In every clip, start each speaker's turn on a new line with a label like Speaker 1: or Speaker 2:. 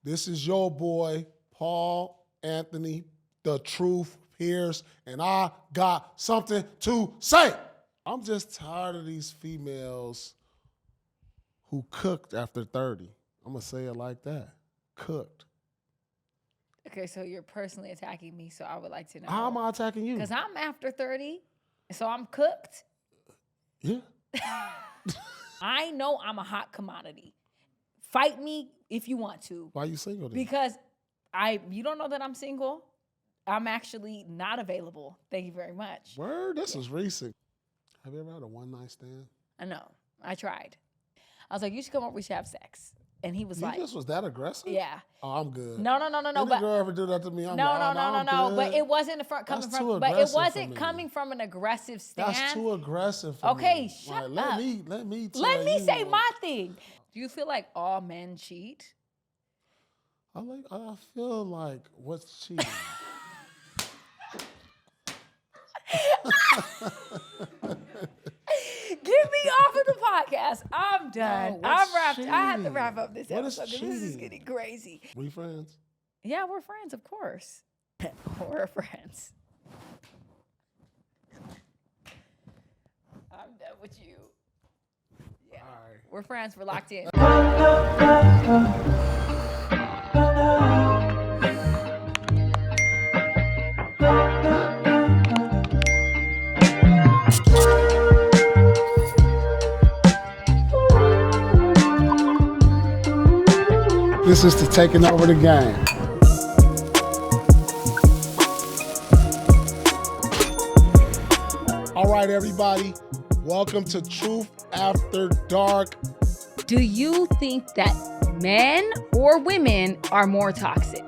Speaker 1: This is your boy, Paul Anthony, the truth Pierce, and I got something to say. I'm just tired of these females who cooked after 30. I'm going to say it like that. Cooked.
Speaker 2: Okay, so you're personally attacking me, so I would like to know.
Speaker 1: How am I attacking you?
Speaker 2: Because I'm after 30, so I'm cooked.
Speaker 1: Yeah.
Speaker 2: I know I'm a hot commodity. Fight me if you want to.
Speaker 1: Why you single then?
Speaker 2: Because you don't know that I'm single. I'm actually not available. Thank you very much.
Speaker 1: Word? This is recent. Have you ever had a one-night stand?
Speaker 2: I know. I tried. I was like, you should come over, we should have sex. And he was
Speaker 1: You
Speaker 2: like,
Speaker 1: just was that aggressive?
Speaker 2: yeah.
Speaker 1: Oh, I'm good.
Speaker 2: No.
Speaker 1: Any
Speaker 2: But
Speaker 1: girl ever do that to me? I'm
Speaker 2: no. But it wasn't coming from an aggressive stance.
Speaker 1: That's too aggressive for me.
Speaker 2: Okay, shut
Speaker 1: up. Let me
Speaker 2: Let me say my thing. Do you feel like all men cheat?
Speaker 1: I feel like what's cheating?
Speaker 2: Get me off of the podcast. I'm done. I'm wrapped.
Speaker 1: cheating?
Speaker 2: I have to wrap up this
Speaker 1: What is
Speaker 2: episode because this is
Speaker 1: cheating?
Speaker 2: getting crazy.
Speaker 1: We friends?
Speaker 2: Yeah, we're friends, of course. We're friends. I'm done with you. Yeah,
Speaker 1: All right.
Speaker 2: we're friends. We're locked in.
Speaker 1: This is the taking over the game. All right, everybody. Welcome to Truth After Dark.
Speaker 2: Do you think that men or women are more toxic?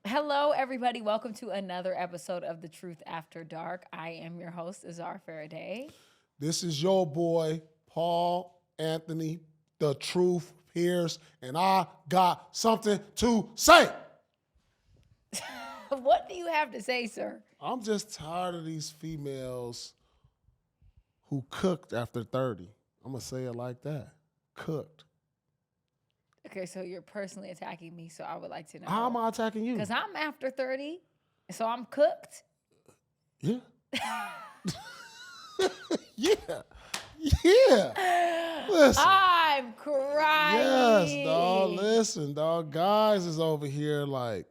Speaker 2: Hello, everybody. Welcome to another episode of The Truth After Dark. I am your host, Azar Farideh.
Speaker 1: This is your boy, Paul Anthony, the truth Pierce, and I got something to say.
Speaker 2: What do you have to say, sir?
Speaker 1: I'm just tired of these females who cooked after 30. I'm going to say it like that. Cooked.
Speaker 2: Okay, so you're personally attacking me, so I would like to know.
Speaker 1: How am I attacking you?
Speaker 2: Because I'm after 30, so I'm cooked.
Speaker 1: Yeah. Yeah. Listen.
Speaker 2: I'm crying.
Speaker 1: Yes, dog. Listen, dog. Guys is over here like,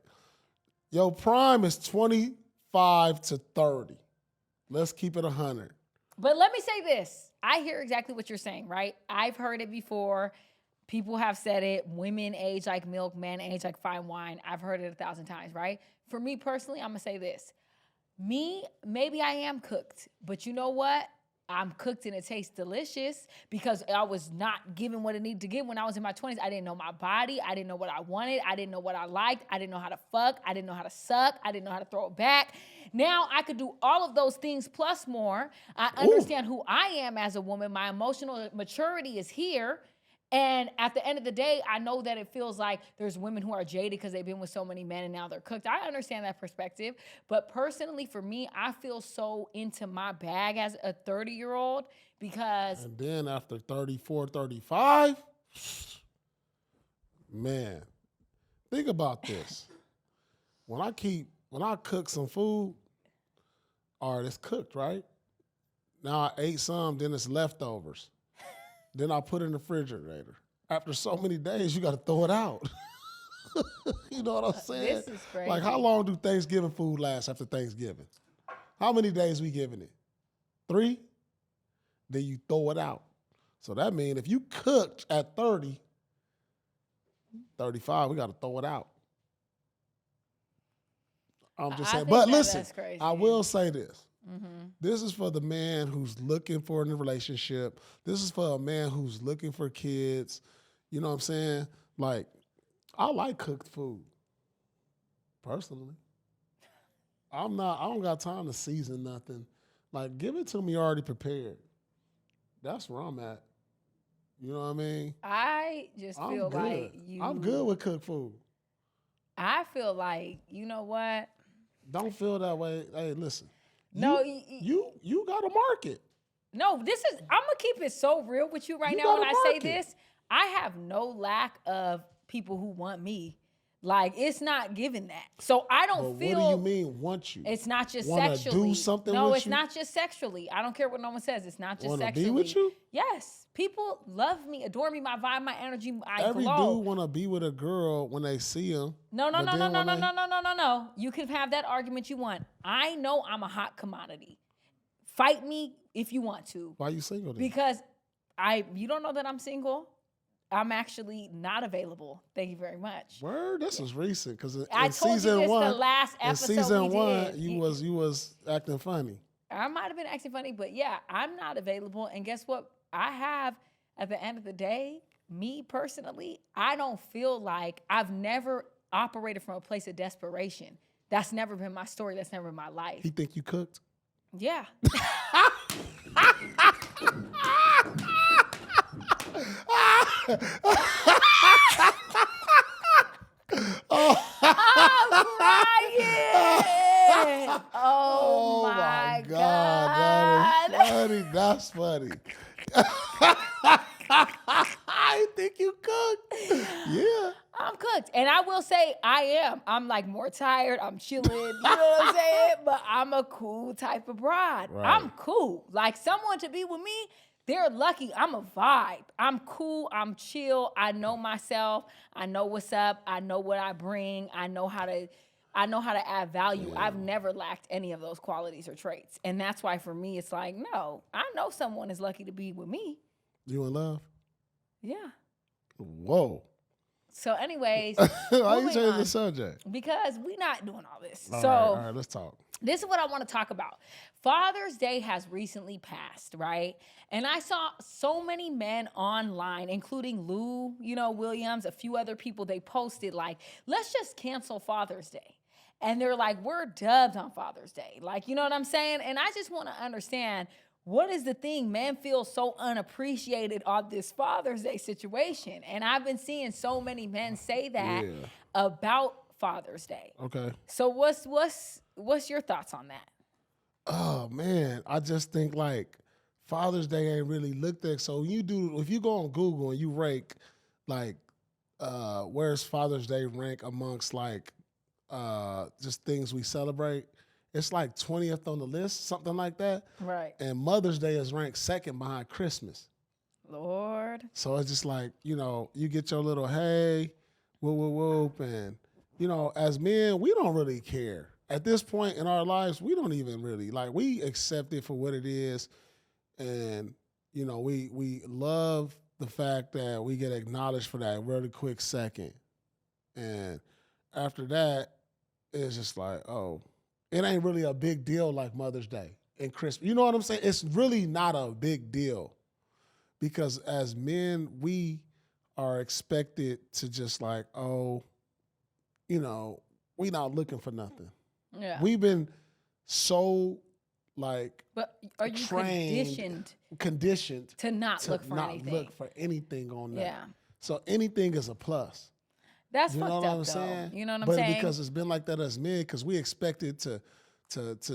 Speaker 1: yo, prime is 25 to 30. Let's keep it 100.
Speaker 2: But let me say this. I hear exactly what you're saying, right? I've heard it before. People have said it. Women age like milk, men age like fine wine. I've heard it 1,000 times, right? For me personally, I'm going to say this. Maybe I am cooked, but you know what? I'm cooked and it tastes delicious because I was not given what it needed to give when I was in my 20s. I didn't know my body. I didn't know what I wanted. I didn't know what I liked. I didn't know how to fuck. I didn't know how to suck. I didn't know how to throw it back. Now I could do all of those things plus more. I understand who I am as a woman. My emotional maturity is here. And at the end of the day, I know that it feels like there's women who are jaded because they've been with so many men and now they're cooked. I understand that perspective. But personally, for me, I feel so into my bag as a 30-year-old because...
Speaker 1: And then after 34, 35, man, think about this. When I cook some food, all right, it's cooked, right? Now I ate some, then it's leftovers. Then I put it in the refrigerator. After so many days, you got to throw it out. You know what I'm saying?
Speaker 2: This is crazy.
Speaker 1: Like, how long do Thanksgiving food last after Thanksgiving? How many days we giving it? 3? Then you throw it out. So that means if you cooked at 30, 35, we got to throw it out. I'm just saying. But listen, I will say this. Mm-hmm. This is for the man who's looking for a relationship. This is for a man who's looking for kids. You know what I'm saying? Like, I like cooked food, personally. I don't got time to season nothing. Like, give it to me already prepared. That's where I'm at. You know what I mean?
Speaker 2: I just feel like
Speaker 1: I'm good with cooked food.
Speaker 2: I feel like, you know what?
Speaker 1: Don't feel that way. Hey, listen.
Speaker 2: No,
Speaker 1: you got a market.
Speaker 2: No, I'm gonna keep it so real with you right now when I say this. I have no lack of people who want me. Like, it's not given that. So I don't feel.
Speaker 1: What do you mean want you?
Speaker 2: It's not just
Speaker 1: Wanna
Speaker 2: sexually.
Speaker 1: do something
Speaker 2: no,
Speaker 1: with
Speaker 2: it's
Speaker 1: you?
Speaker 2: not just sexually. I don't care what no one says. It's not just
Speaker 1: Wanna
Speaker 2: sexually.
Speaker 1: be with you?
Speaker 2: Yes. People love me, adore me, my vibe, my energy.
Speaker 1: Every
Speaker 2: glow.
Speaker 1: dude want to be with a girl when they see him.
Speaker 2: No. You can have that argument you want. I know I'm a hot commodity. Fight me if you want to.
Speaker 1: Why are you single then?
Speaker 2: Because you don't know that I'm single. I'm actually not available. Thank you very much.
Speaker 1: Word, this was recent because in
Speaker 2: I told
Speaker 1: season
Speaker 2: you this
Speaker 1: one,
Speaker 2: the last episode
Speaker 1: in season
Speaker 2: we
Speaker 1: one,
Speaker 2: did.
Speaker 1: you was acting funny.
Speaker 2: I might have been acting funny, but yeah, I'm not available. And guess what? I have, at the end of the day, me personally, I don't feel like I've never operated from a place of desperation. That's never been my story. That's never been my life.
Speaker 1: He think you cooked?
Speaker 2: Yeah. I'm crying. Oh my God.
Speaker 1: That's funny. I think you cooked. Yeah.
Speaker 2: I'm cooked. And I will say I am. I'm like more tired. I'm chilling. You know what I'm saying? But I'm a cool type of bride.
Speaker 1: Right.
Speaker 2: I'm cool. Like someone to be with me, they're lucky. I'm a vibe. I'm cool. I'm chill. I know myself. I know what's up. I know what I bring. I know how to add value. Yeah. I've never lacked any of those qualities or traits. And that's why for me, it's like, no, I know someone is lucky to be with me.
Speaker 1: You in love?
Speaker 2: Yeah.
Speaker 1: Whoa.
Speaker 2: So anyways.
Speaker 1: Why you changing the subject?
Speaker 2: Because we're not doing all this.
Speaker 1: All right, let's talk.
Speaker 2: This is what I want to talk about. Father's Day has recently passed, right? And I saw so many men online, including Lou, Williams, a few other people, they posted like, let's just cancel Father's Day. And they're like, we're dubbed on Father's Day. Like, you know what I'm saying? And I just want to understand, what is the thing? Men feel so unappreciated on this Father's Day situation. And I've been seeing so many men say that about Father's Day.
Speaker 1: Okay.
Speaker 2: So what's your thoughts on that?
Speaker 1: Oh man, I just think like Father's Day ain't really looked at. So if you go on Google and you rank like where's Father's Day rank amongst like just things we celebrate, it's like 20th on the list, something like that.
Speaker 2: Right.
Speaker 1: And Mother's Day is ranked second behind Christmas.
Speaker 2: Lord.
Speaker 1: So it's just like, you get your little hey, whoop, and as men, we don't really care. At this point in our lives, we don't even really, we accept it for what it is. And, we love the fact that we get acknowledged for that really quick second. And after that, it's just like, oh, it ain't really a big deal like Mother's Day and Christmas. You know what I'm saying? It's really not a big deal because as men, we are expected to just like, oh, we not looking for nothing.
Speaker 2: Yeah.
Speaker 1: We've been so
Speaker 2: but are you
Speaker 1: conditioned
Speaker 2: to not look for anything
Speaker 1: on that.
Speaker 2: Yeah.
Speaker 1: So anything is a plus.
Speaker 2: That's fucked up, though.
Speaker 1: Saying?
Speaker 2: You know what I'm saying?
Speaker 1: But because it's been like that as men, because we expected to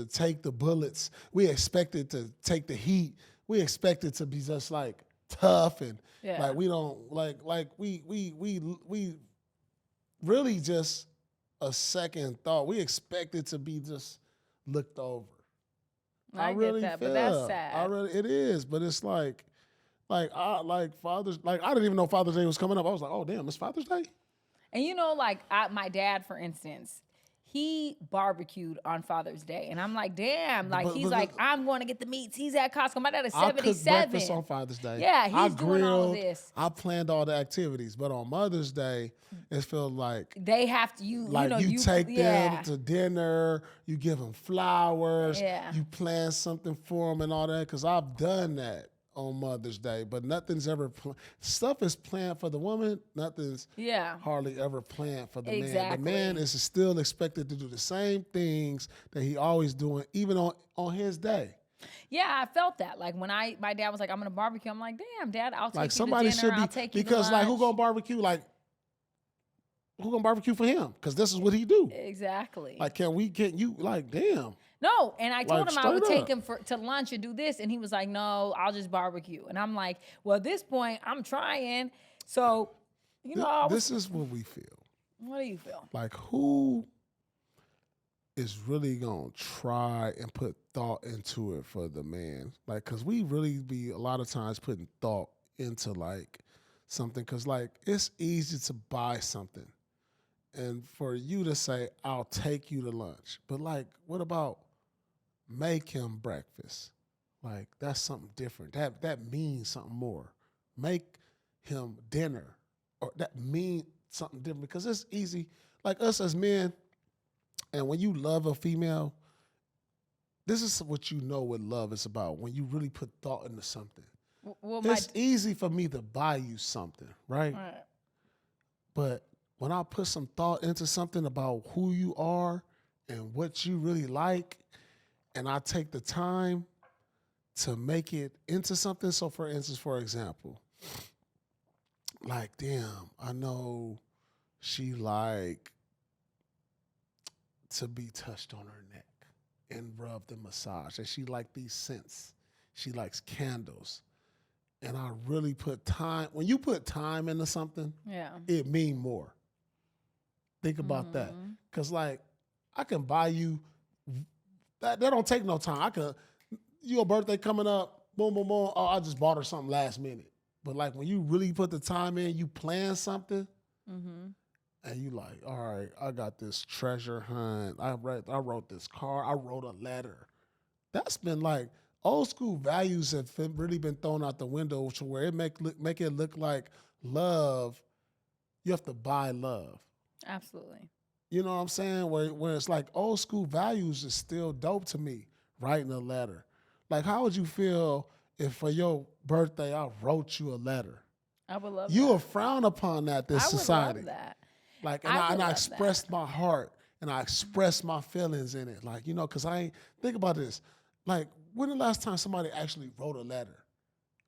Speaker 1: take the bullets, we expected to take the heat, we expected to be just like tough and like we don't we really just a second thought. We expected to be just looked over.
Speaker 2: I really get that, but that's sad.
Speaker 1: It is, but it's like Father's, I didn't even know Father's Day was coming up. I was like, oh damn, it's Father's Day.
Speaker 2: And my dad, for instance, he barbecued on Father's Day. And I'm like, damn, I'm going to get the meats. He's at Costco. My dad is 77.
Speaker 1: I cooked breakfast on Father's Day.
Speaker 2: Yeah, he's doing all this.
Speaker 1: I planned all the activities. But on Mother's Day, it feels like
Speaker 2: they have to, you
Speaker 1: take them to dinner, you give them flowers, you plan something for them and all that. Because I've done that on Mother's Day, but nothing's ever stuff is planned for the woman. Nothing's hardly ever planned for the man. The man is still expected to do the same things that he always doing, even on his day.
Speaker 2: Yeah, I felt that. Like when my dad was like, "I'm gonna barbecue," I'm like, "Damn, Dad, I'll take you
Speaker 1: somebody
Speaker 2: to dinner.
Speaker 1: Should be,
Speaker 2: I'll take you
Speaker 1: because
Speaker 2: to lunch."
Speaker 1: who gonna barbecue? Who gonna barbecue for him? Because this is what he do.
Speaker 2: Exactly.
Speaker 1: Can you damn?
Speaker 2: No, and I told him I would take him to lunch and do this, and he was like, "No, I'll just barbecue." And I'm like, "Well, at this point, I'm trying." So,
Speaker 1: this is what we feel.
Speaker 2: What do you feel?
Speaker 1: Like, who is really gonna try and put thought into it for the man? Like, cause we really be a lot of times putting thought into like something, cause like it's easy to buy something, and for you to say, "I'll take you to lunch," but like, what about make him breakfast? Like, that's something different. That means something more. Make him dinner, or that means something different, because it's easy. Like us as men. And when you love a female, this is what you know what love is about, when you really put thought into something. Well, it's easy for me to buy you something, right? But when I put some thought into something about who you are and what you really like, and I take the time to make it into something. So for instance, for example, like, damn, I know she like to be touched on her neck and rubbed and massaged. And she liked these scents. She likes candles. And I really put time. When you put time into something, it mean more. Think about that. Because, like, I can buy you, that don't take no time. Your birthday coming up, boom, boom, boom. Oh, I just bought her something last minute. But, like, when you really put the time in, you plan something, and you like, all right, I got this treasure hunt. I wrote this card. I wrote a letter. That's been like, old school values have really been thrown out the window, to where it make it look like love. You have to buy love.
Speaker 2: Absolutely.
Speaker 1: You know what I'm saying? Where it's like old school values is still dope to me. Writing a letter. Like, how would you feel if for your birthday I wrote you a letter?
Speaker 2: I would love
Speaker 1: you
Speaker 2: that.
Speaker 1: will frown upon that, this society.
Speaker 2: I would love that.
Speaker 1: Like, and I expressed my heart, and I expressed my feelings in it. Like, because think about this. Like, when the last time somebody actually wrote a letter?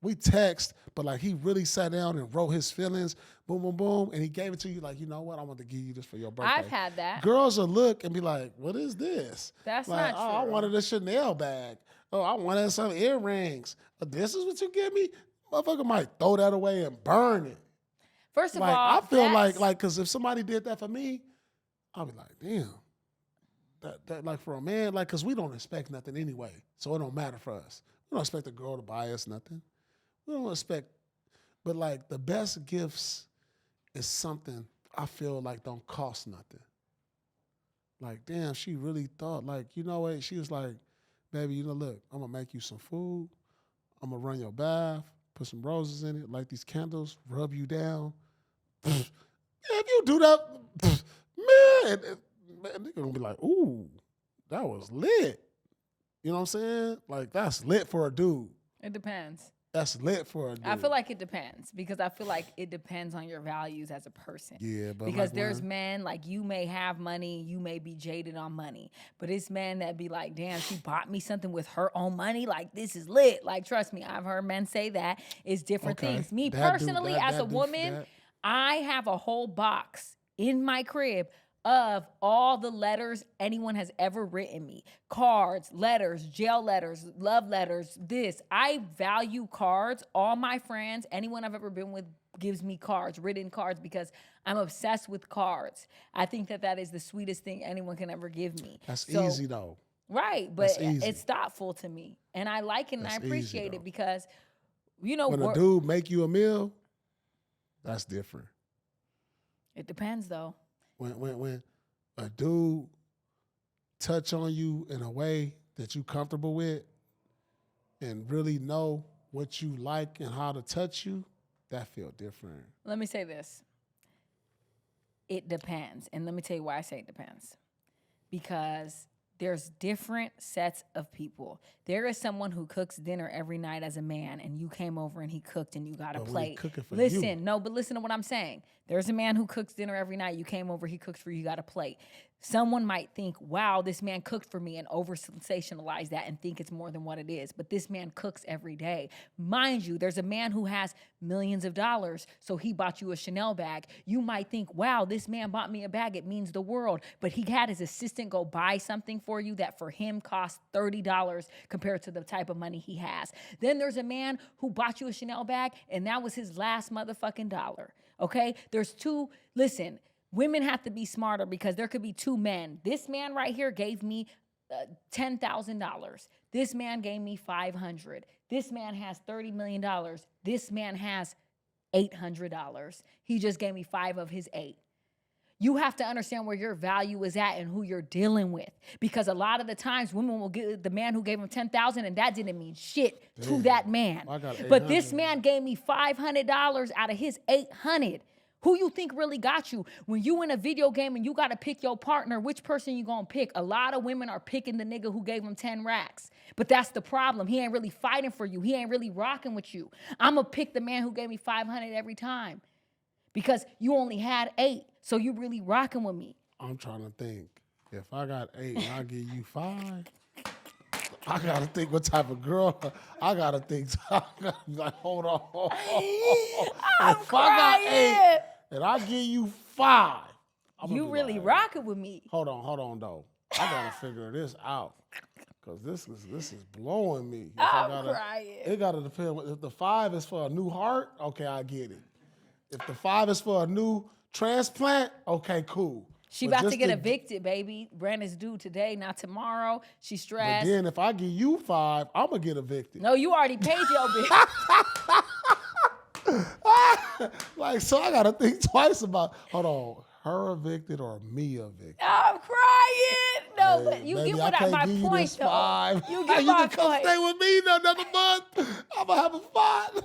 Speaker 1: We text, but like he really sat down and wrote his feelings, boom, boom, boom, and he gave it to you like, you know what, I want to give you this for your birthday.
Speaker 2: I've had that.
Speaker 1: Girls will look and be like, what is this?
Speaker 2: That's
Speaker 1: like,
Speaker 2: not true.
Speaker 1: I wanted a Chanel bag. Oh, I wanted some earrings. This is what you give me? Motherfucker might throw that away and burn it.
Speaker 2: First of all,
Speaker 1: I feel like, because if somebody did that for me, I'll be like, damn. That like for a man, like, because we don't expect nothing anyway, so it don't matter for us. We don't expect a girl to buy us nothing. We don't expect, but like the best gifts is something I feel like don't cost nothing. Like, damn, she really thought, like, you know what? She was like, baby, look, I'm gonna make you some food. I'm gonna run your bath, put some roses in it, light these candles, rub you down. If you do that, man, they're gonna be like, ooh, that was lit. You know what I'm saying? Like, that's lit for a dude.
Speaker 2: It depends.
Speaker 1: That's lit for a dude.
Speaker 2: I feel like it depends, because I feel like it depends on your values as a person.
Speaker 1: Yeah, but
Speaker 2: because like there's men, like, you may have money, you may be jaded on money, but it's men that be like, damn, she bought me something with her own money. Like, this is lit. Like, trust me, I've heard men say that. It's different things. Me personally, as a woman, I have a whole box in my crib of all the letters anyone has ever written me. Cards, letters, jail letters, love letters, this. I value cards. All my friends, anyone I've ever been with gives me cards, written cards, because I'm obsessed with cards. I think that is the sweetest thing anyone can ever give me.
Speaker 1: That's easy, though.
Speaker 2: Right, but it's thoughtful to me. And I like it and I appreciate it because, when
Speaker 1: a dude make you a meal, that's different.
Speaker 2: It depends, though.
Speaker 1: When a dude touch on you in a way that you comfortable with and really know what you like and how to touch you, that feel different.
Speaker 2: Let me say this. It depends. And let me tell you why I say it depends. Because there's different sets of people. There is someone who cooks dinner every night as a man, and you came over and he cooked and you got a plate. Listen to what I'm saying. There's a man who cooks dinner every night. You came over, he cooks for you, got a plate. Someone might think, wow, this man cooked for me and over-sensationalize that and think it's more than what it is. But this man cooks every day. Mind you, there's a man who has millions of dollars, so he bought you a Chanel bag. You might think, wow, this man bought me a bag. It means the world. But he had his assistant go buy something for you that for him cost $30 compared to the type of money he has. Then there's a man who bought you a Chanel bag, and that was his last motherfucking dollar. Okay? Listen, women have to be smarter because there could be two men. This man right here gave me $10,000. This man gave me $500. This man has $30 million. This man has $800. He just gave me 5 of his 8. You have to understand where your value is at and who you're dealing with. Because a lot of the times women will get the man who gave him $10,000 and that didn't mean shit to that man. But this man gave me $500 out of his $800. Who you think really got you? When you in a video game and you got to pick your partner, which person you going to pick? A lot of women are picking the nigga who gave them 10 racks. But that's the problem. He ain't really fighting for you. He ain't really rocking with you. I'm going to pick the man who gave me 500 every time because you only had 8. So you really rocking with me.
Speaker 1: I'm trying to think. If I got 8 and I give you 5, I got to think what type of girl. I got to think. Like, hold on.
Speaker 2: I'm
Speaker 1: if
Speaker 2: crying.
Speaker 1: I got 8 and I give you 5.
Speaker 2: You really rocking with me.
Speaker 1: Hold on, though. I got to figure this out. Because this is blowing me.
Speaker 2: I'm crying.
Speaker 1: It got to depend. If the 5 is for a new heart, okay, I get it. If the 5 is for a new transplant, okay, cool.
Speaker 2: She about to get evicted, baby. Rent is due today, not tomorrow. She's stressed.
Speaker 1: But then if I give you 5, I'm going to get evicted.
Speaker 2: No, you already paid your bill.
Speaker 1: Like, so I got to think twice about, hold on, her evicted or me evicted?
Speaker 2: I'm crying. No, but you
Speaker 1: baby,
Speaker 2: get my point, though.
Speaker 1: 5.
Speaker 2: You get
Speaker 1: you
Speaker 2: my
Speaker 1: can come
Speaker 2: point.
Speaker 1: stay with me another month. I'm going to have a spot.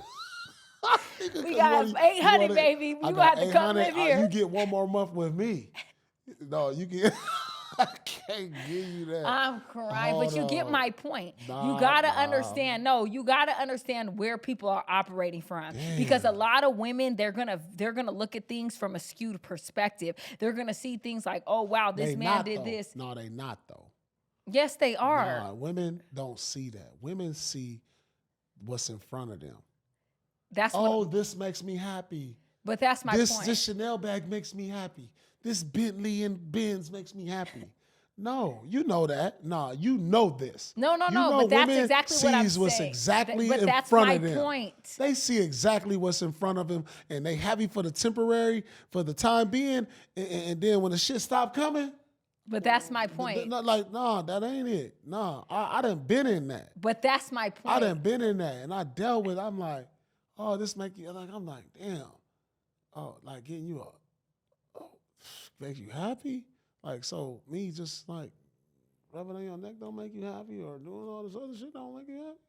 Speaker 2: We got 800, baby. You going to have to come live here.
Speaker 1: You get one more month with me. No, you get. I can't give you that.
Speaker 2: I'm crying, but you get my point. You gotta understand. No, you gotta understand where people are operating from.
Speaker 1: Damn.
Speaker 2: Because a lot of women, they're gonna look at things from a skewed perspective. They're gonna see things like, oh wow, this man did this.
Speaker 1: No, they not though.
Speaker 2: Yes, they are.
Speaker 1: Nah, women don't see that. Women see what's in front of them. This makes me happy.
Speaker 2: But that's my point.
Speaker 1: This Chanel bag makes me happy. This Bentley and Benz makes me happy. No, you know that. No, you know this.
Speaker 2: No. But that's exactly what I'm saying.
Speaker 1: What's exactly
Speaker 2: but
Speaker 1: in
Speaker 2: that's
Speaker 1: front
Speaker 2: my
Speaker 1: of them.
Speaker 2: point.
Speaker 1: They see exactly what's in front of them, and they happy for the temporary, for the time being, and then when the shit stop coming.
Speaker 2: But that's my point.
Speaker 1: That ain't it. No, I done been in that.
Speaker 2: But that's my point.
Speaker 1: I done been in that, and I dealt with. I'm like, oh, this make you like. I'm like, damn. Oh, like getting you up. Make you happy? Like, so me just like rubbing on your neck don't make you happy or doing all this other shit don't make you happy?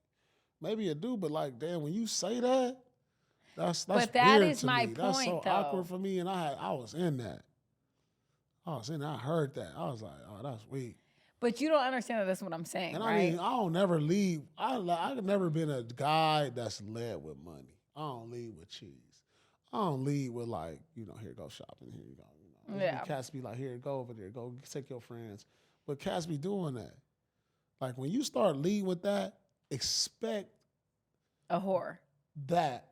Speaker 1: Maybe it do, but like, damn, when you say that, that's
Speaker 2: but that
Speaker 1: weird
Speaker 2: is
Speaker 1: to
Speaker 2: my
Speaker 1: me.
Speaker 2: point,
Speaker 1: That's so
Speaker 2: though.
Speaker 1: awkward for me, and I was in that. I heard that. I was like, oh, that's weak.
Speaker 2: But you don't understand that that's what I'm saying,
Speaker 1: and
Speaker 2: right?
Speaker 1: I mean, I don't never lead. I've never been a guy that's led with money. I don't lead with cheese. I don't lead with like, here go shopping, here you go.
Speaker 2: Yeah.
Speaker 1: Cats be like, here, go over there, go take your friends. But cats be doing that. Like when you start leading with that, expect
Speaker 2: a whore.
Speaker 1: That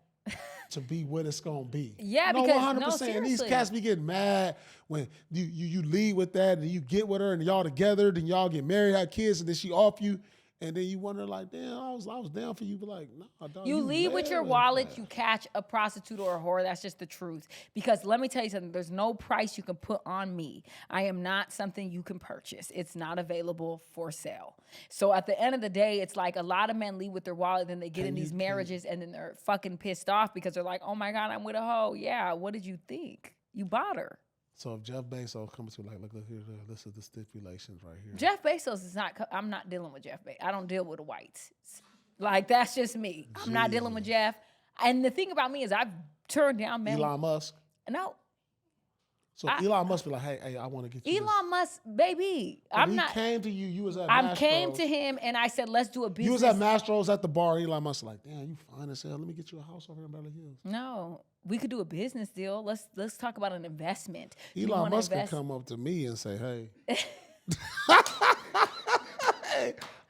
Speaker 1: to be what it's gonna be.
Speaker 2: Yeah,
Speaker 1: no,
Speaker 2: because
Speaker 1: 100%.
Speaker 2: no, seriously.
Speaker 1: These cats be getting mad when you lead with that and you get with her and y'all together, then y'all get married, have kids, and then she off you. And then you wonder like, damn, I was down for you, but like, nah, dog.
Speaker 2: You leave with your wallet, you catch a prostitute or a whore. That's just the truth. Because let me tell you something, there's no price you can put on me. I am not something you can purchase. It's not available for sale. So at the end of the day, it's like a lot of men leave with their wallet, then they get in these marriages and then they're fucking pissed off because they're like, oh my God, I'm with a hoe. Yeah, what did you think? You bought her.
Speaker 1: So if Jeff Bezos comes to like, look here, this is the stipulations right here.
Speaker 2: Jeff Bezos is not, I'm not dealing with Jeff Bezos. I don't deal with the whites. Like, that's just me.
Speaker 1: Jesus.
Speaker 2: I'm not dealing with Jeff. And the thing about me is I've turned down men.
Speaker 1: Elon Musk?
Speaker 2: No.
Speaker 1: So Elon must be like, hey, I want to get you
Speaker 2: Elon Musk, baby.
Speaker 1: He came to you. You was at
Speaker 2: I
Speaker 1: Mastro's.
Speaker 2: came to him and I said, let's do a business.
Speaker 1: You was at Mastro's at the bar. Elon Musk like, damn, you fine as hell. Let me get you a house over here in Beverly Hills.
Speaker 2: No, we could do a business deal. Let's talk about an investment.
Speaker 1: Elon Musk could come up to me and say, hey.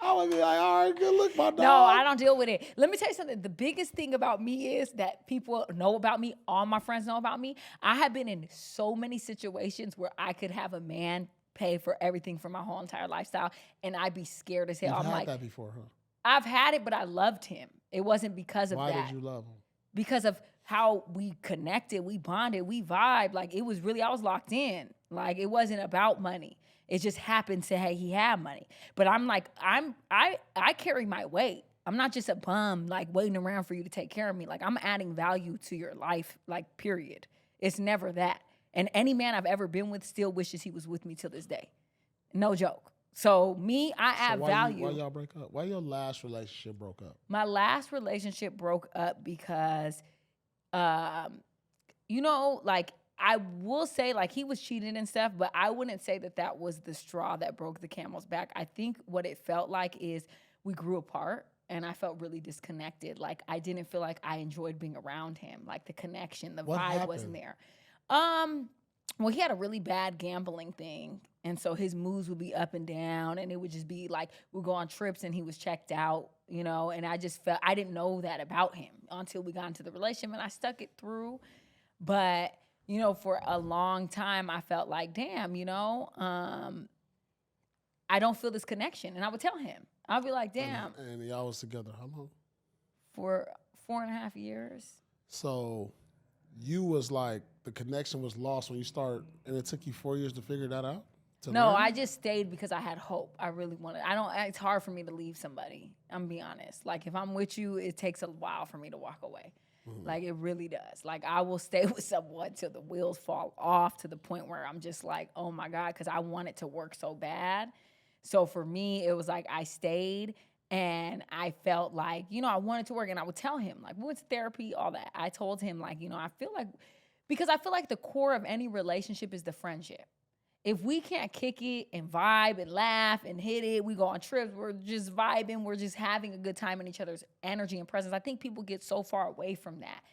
Speaker 1: I would be like, all right, good look, my dog.
Speaker 2: No, I don't deal with it. Let me tell you something. The biggest thing about me is that people know about me. All my friends know about me. I have been in so many situations where I could have a man pay for everything for my whole entire lifestyle, and I'd be scared as hell.
Speaker 1: You've had that before, huh?
Speaker 2: I've had it, but I loved him. It wasn't because of that.
Speaker 1: Why did you love him?
Speaker 2: Because of how we connected, we bonded, we vibed. Like, it was really, I was locked in. Like, it wasn't about money. It just happened to, hey, he had money. But I'm like, I carry my weight. I'm not just a bum, like, waiting around for you to take care of me. Like, I'm adding value to your life, like, period. It's never that. And any man I've ever been with still wishes he was with me till this day. No joke. So me, I add value.
Speaker 1: Why y'all break up? Why your last relationship broke up?
Speaker 2: My last relationship broke up because, like, I will say, like, he was cheating and stuff, but I wouldn't say that was the straw that broke the camel's back. I think what it felt like is we grew apart, and I felt really disconnected. Like, I didn't feel like I enjoyed being around him. Like, the connection, the vibe wasn't there. Well, he had a really bad gambling thing, and so his moods would be up and down, and it would just be like we'd go on trips, and he was checked out, and I just felt I didn't know that about him until we got into the relationship, and I stuck it through, but for a long time, I felt like, damn, I don't feel this connection. And I would tell him. I'd be like, damn.
Speaker 1: And y'all was together how long?
Speaker 2: For 4.5 years.
Speaker 1: So you was like, the connection was lost when you started, and it took you 4 years to figure that out?
Speaker 2: No, I just stayed because I had hope. I really wanted. It's hard for me to leave somebody. I'm being honest. Like, if I'm with you, it takes a while for me to walk away. Mm-hmm. Like, it really does. Like, I will stay with someone till the wheels fall off, to the point where I'm just like, oh my God, because I want it to work so bad. So for me, it was like I stayed, and I felt like, I wanted to work, and I would tell him, like, we went to therapy, all that. I told him, like, I feel like the core of any relationship is the friendship. If we can't kick it and vibe and laugh and hit it, we go on trips, we're just vibing, we're just having a good time in each other's energy and presence. I think people get so far away from that,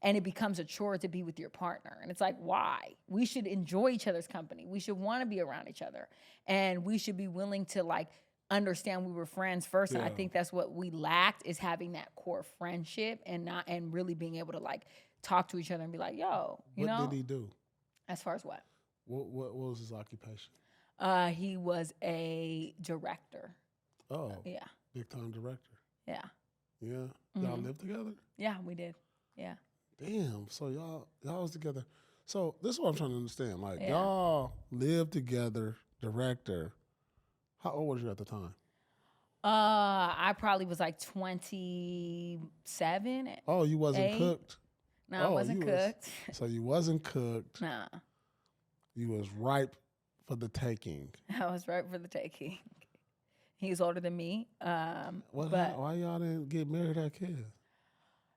Speaker 2: and it becomes a chore to be with your partner. And it's like, why? We should enjoy each other's company. We should want to be around each other, and we should be willing to, like, understand we were friends first. Yeah. And I think that's what we lacked, is having that core friendship and really being able to, like, talk to each other and be like, yo,
Speaker 1: What did he do?
Speaker 2: As far as what?
Speaker 1: What was his occupation?
Speaker 2: He was a director.
Speaker 1: Oh.
Speaker 2: Yeah.
Speaker 1: Big time director.
Speaker 2: Yeah.
Speaker 1: Yeah. Mm-hmm. Y'all lived together?
Speaker 2: Yeah, we did. Yeah.
Speaker 1: Damn. So y'all was together. So this is what I'm trying to understand. Like, y'all lived together, director. How old was you at the time?
Speaker 2: I probably was like 27.
Speaker 1: Oh, you wasn't cooked?
Speaker 2: No, I wasn't cooked.
Speaker 1: So you wasn't cooked.
Speaker 2: Nah.
Speaker 1: You was ripe for the taking.
Speaker 2: I was ripe for the taking. He was older than me.
Speaker 1: Why y'all didn't get married, have kids?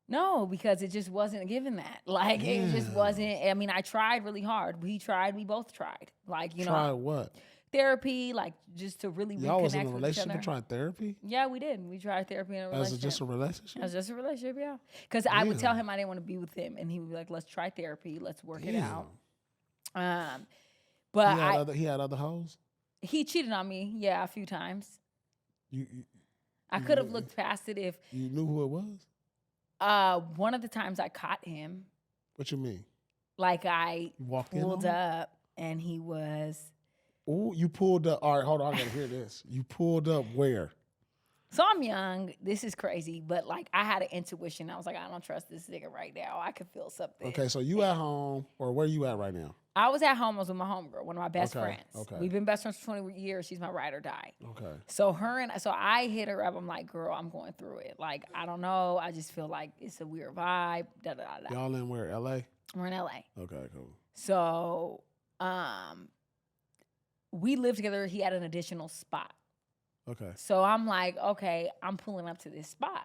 Speaker 2: No, because it just wasn't given that. Like, it just wasn't. I mean, I tried really hard. We tried. We both tried. Like,
Speaker 1: Tried what?
Speaker 2: Therapy, like, just to really reconnect with each other.
Speaker 1: Y'all was in a relationship and tried therapy?
Speaker 2: Yeah, we did. We tried therapy in a relationship.
Speaker 1: As just a relationship?
Speaker 2: As just a relationship, yeah. Because I would tell him I didn't want to be with him, and he would be like, let's try therapy. Let's work it out. But
Speaker 1: he had other hoes?
Speaker 2: He cheated on me, a few times. I could have looked past it if
Speaker 1: you knew who it was.
Speaker 2: One of the times I caught him.
Speaker 1: What you mean?
Speaker 2: Like, I pulled up, and he was.
Speaker 1: Oh, you pulled up. All right, hold on. I gotta hear this. You pulled up where?
Speaker 2: So I'm young. This is crazy, but, like, I had an intuition. I was like, I don't trust this nigga right now. I could feel something.
Speaker 1: Okay, so you at home, or where you at right now?
Speaker 2: I was at home. I was with my homegirl, one of my best friends.
Speaker 1: Okay.
Speaker 2: We've been best friends for 20 years. She's my ride or die.
Speaker 1: Okay.
Speaker 2: So I hit her up. I'm like, girl, I'm going through it. Like, I don't know. I just feel like it's a weird vibe. Da da da.
Speaker 1: Y'all in where? LA?
Speaker 2: We're in LA.
Speaker 1: Okay, cool.
Speaker 2: So, we lived together. He had an additional spot. Okay. So I'm like, okay, I'm pulling up to this spot.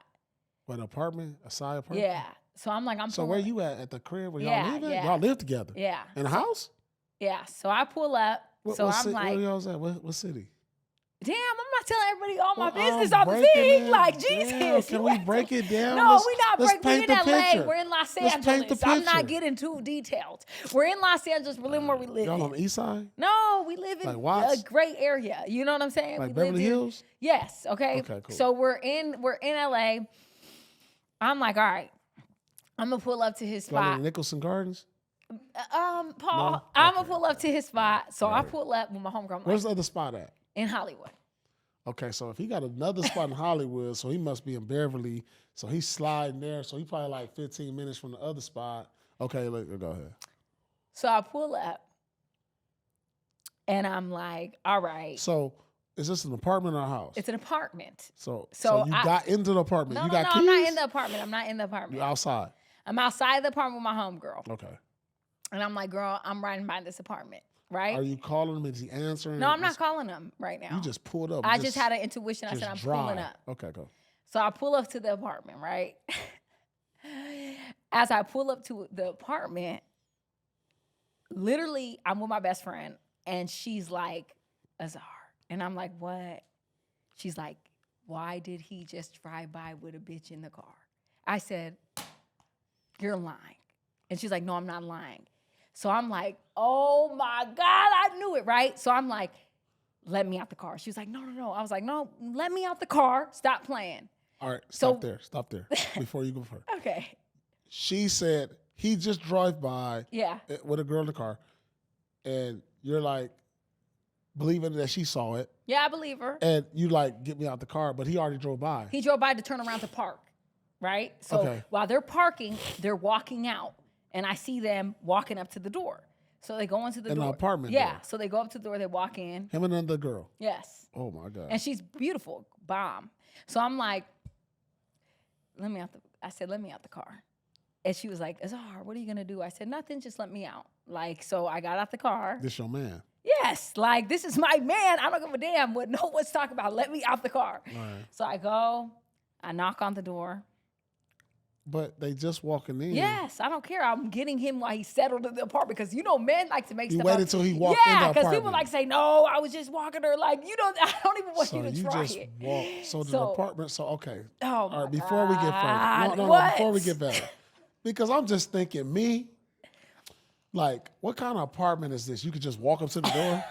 Speaker 1: What, an apartment? A side apartment?
Speaker 2: Yeah. So I'm like,
Speaker 1: So where you at the crib where y'all live at? Y'all live together?
Speaker 2: Yeah.
Speaker 1: In a house?
Speaker 2: Yeah. So I pull up. I'm like,
Speaker 1: where y'all at? What city?
Speaker 2: Damn, I'm not telling everybody all my business on the thing. Like, Jesus.
Speaker 1: Damn, can we break it down?
Speaker 2: No, we're not breaking. We're in LA.
Speaker 1: Picture.
Speaker 2: We're in Los
Speaker 1: Let's
Speaker 2: Angeles.
Speaker 1: paint the picture.
Speaker 2: I'm not getting too detailed. We're in Los Angeles. We're living where we live.
Speaker 1: Y'all on the east side?
Speaker 2: No, we live in a great area. You know what I'm saying?
Speaker 1: Like Beverly Hills?
Speaker 2: Yes. Okay.
Speaker 1: Okay, cool.
Speaker 2: So we're in LA. I'm like, all right, I'm gonna pull up to his spot.
Speaker 1: Nicholson Gardens?
Speaker 2: Paul,
Speaker 1: No?
Speaker 2: I'm gonna pull up to his spot. So I pull up with my homegirl.
Speaker 1: Where's the other spot at?
Speaker 2: In Hollywood.
Speaker 1: Okay, so if he got another spot in Hollywood, so he must be in Beverly. So he's sliding there. So he probably like 15 minutes from the other spot. Okay, go ahead.
Speaker 2: So I pull up, and I'm like, all right.
Speaker 1: So is this an apartment or a house?
Speaker 2: It's an apartment.
Speaker 1: So you got into the apartment.
Speaker 2: No,
Speaker 1: you got keys?
Speaker 2: I'm not in the apartment. I'm not in the apartment.
Speaker 1: You're outside.
Speaker 2: I'm outside the apartment with my homegirl.
Speaker 1: Okay.
Speaker 2: And I'm like, girl, I'm riding by this apartment. Right?
Speaker 1: Are you calling him? Is he answering?
Speaker 2: No, I'm not calling him right now.
Speaker 1: You just pulled up.
Speaker 2: I just had an intuition. I said, I'm pulling up.
Speaker 1: Okay, go.
Speaker 2: So I pull up to the apartment, right? As I pull up to the apartment, literally, I'm with my best friend, and she's like, Azar. And I'm like, what? She's like, why did he just drive by with a bitch in the car? I said, you're lying. And she's like, no, I'm not lying. So I'm like, oh my God, I knew it, right? So I'm like, let me out the car. She was like, no. I was like, no, let me out the car. Stop playing.
Speaker 1: All right, stop there before you go further.
Speaker 2: Okay.
Speaker 1: She said he just drove by with a girl in the car, and you're like, believing that she saw it.
Speaker 2: Yeah, I believe her.
Speaker 1: And you like, get me out the car, but he already drove by.
Speaker 2: He drove by to turn around to park, right? So while they're parking, they're walking out. And I see them walking up to the door. So they go into the door.
Speaker 1: In the apartment
Speaker 2: Yeah.
Speaker 1: door.
Speaker 2: So they go up to the door, they walk in.
Speaker 1: Him and another girl.
Speaker 2: Yes.
Speaker 1: Oh my God.
Speaker 2: And she's beautiful, bomb. So I'm like, I said, let me out the car. And she was like, Azar, what are you gonna do? I said, nothing, just let me out. Like, so I got out the car.
Speaker 1: This your man.
Speaker 2: Yes, like this is my man. I don't give a damn what no one's talking about. Let me out the car.
Speaker 1: All right.
Speaker 2: So I go, I knock on the door.
Speaker 1: But they just walking in.
Speaker 2: Yes, I don't care. I'm getting him while he's settled in the apartment because men like to make stuff.
Speaker 1: You waited until he walked in the apartment.
Speaker 2: Yeah, because people like say, no, I was just walking her. Like, I don't even want you to try it.
Speaker 1: Walked. So the apartment, okay.
Speaker 2: Oh
Speaker 1: all right,
Speaker 2: my
Speaker 1: before we get further. No, before we get better. Because I'm just thinking, like, what kind of apartment is this? You could just walk up to the door?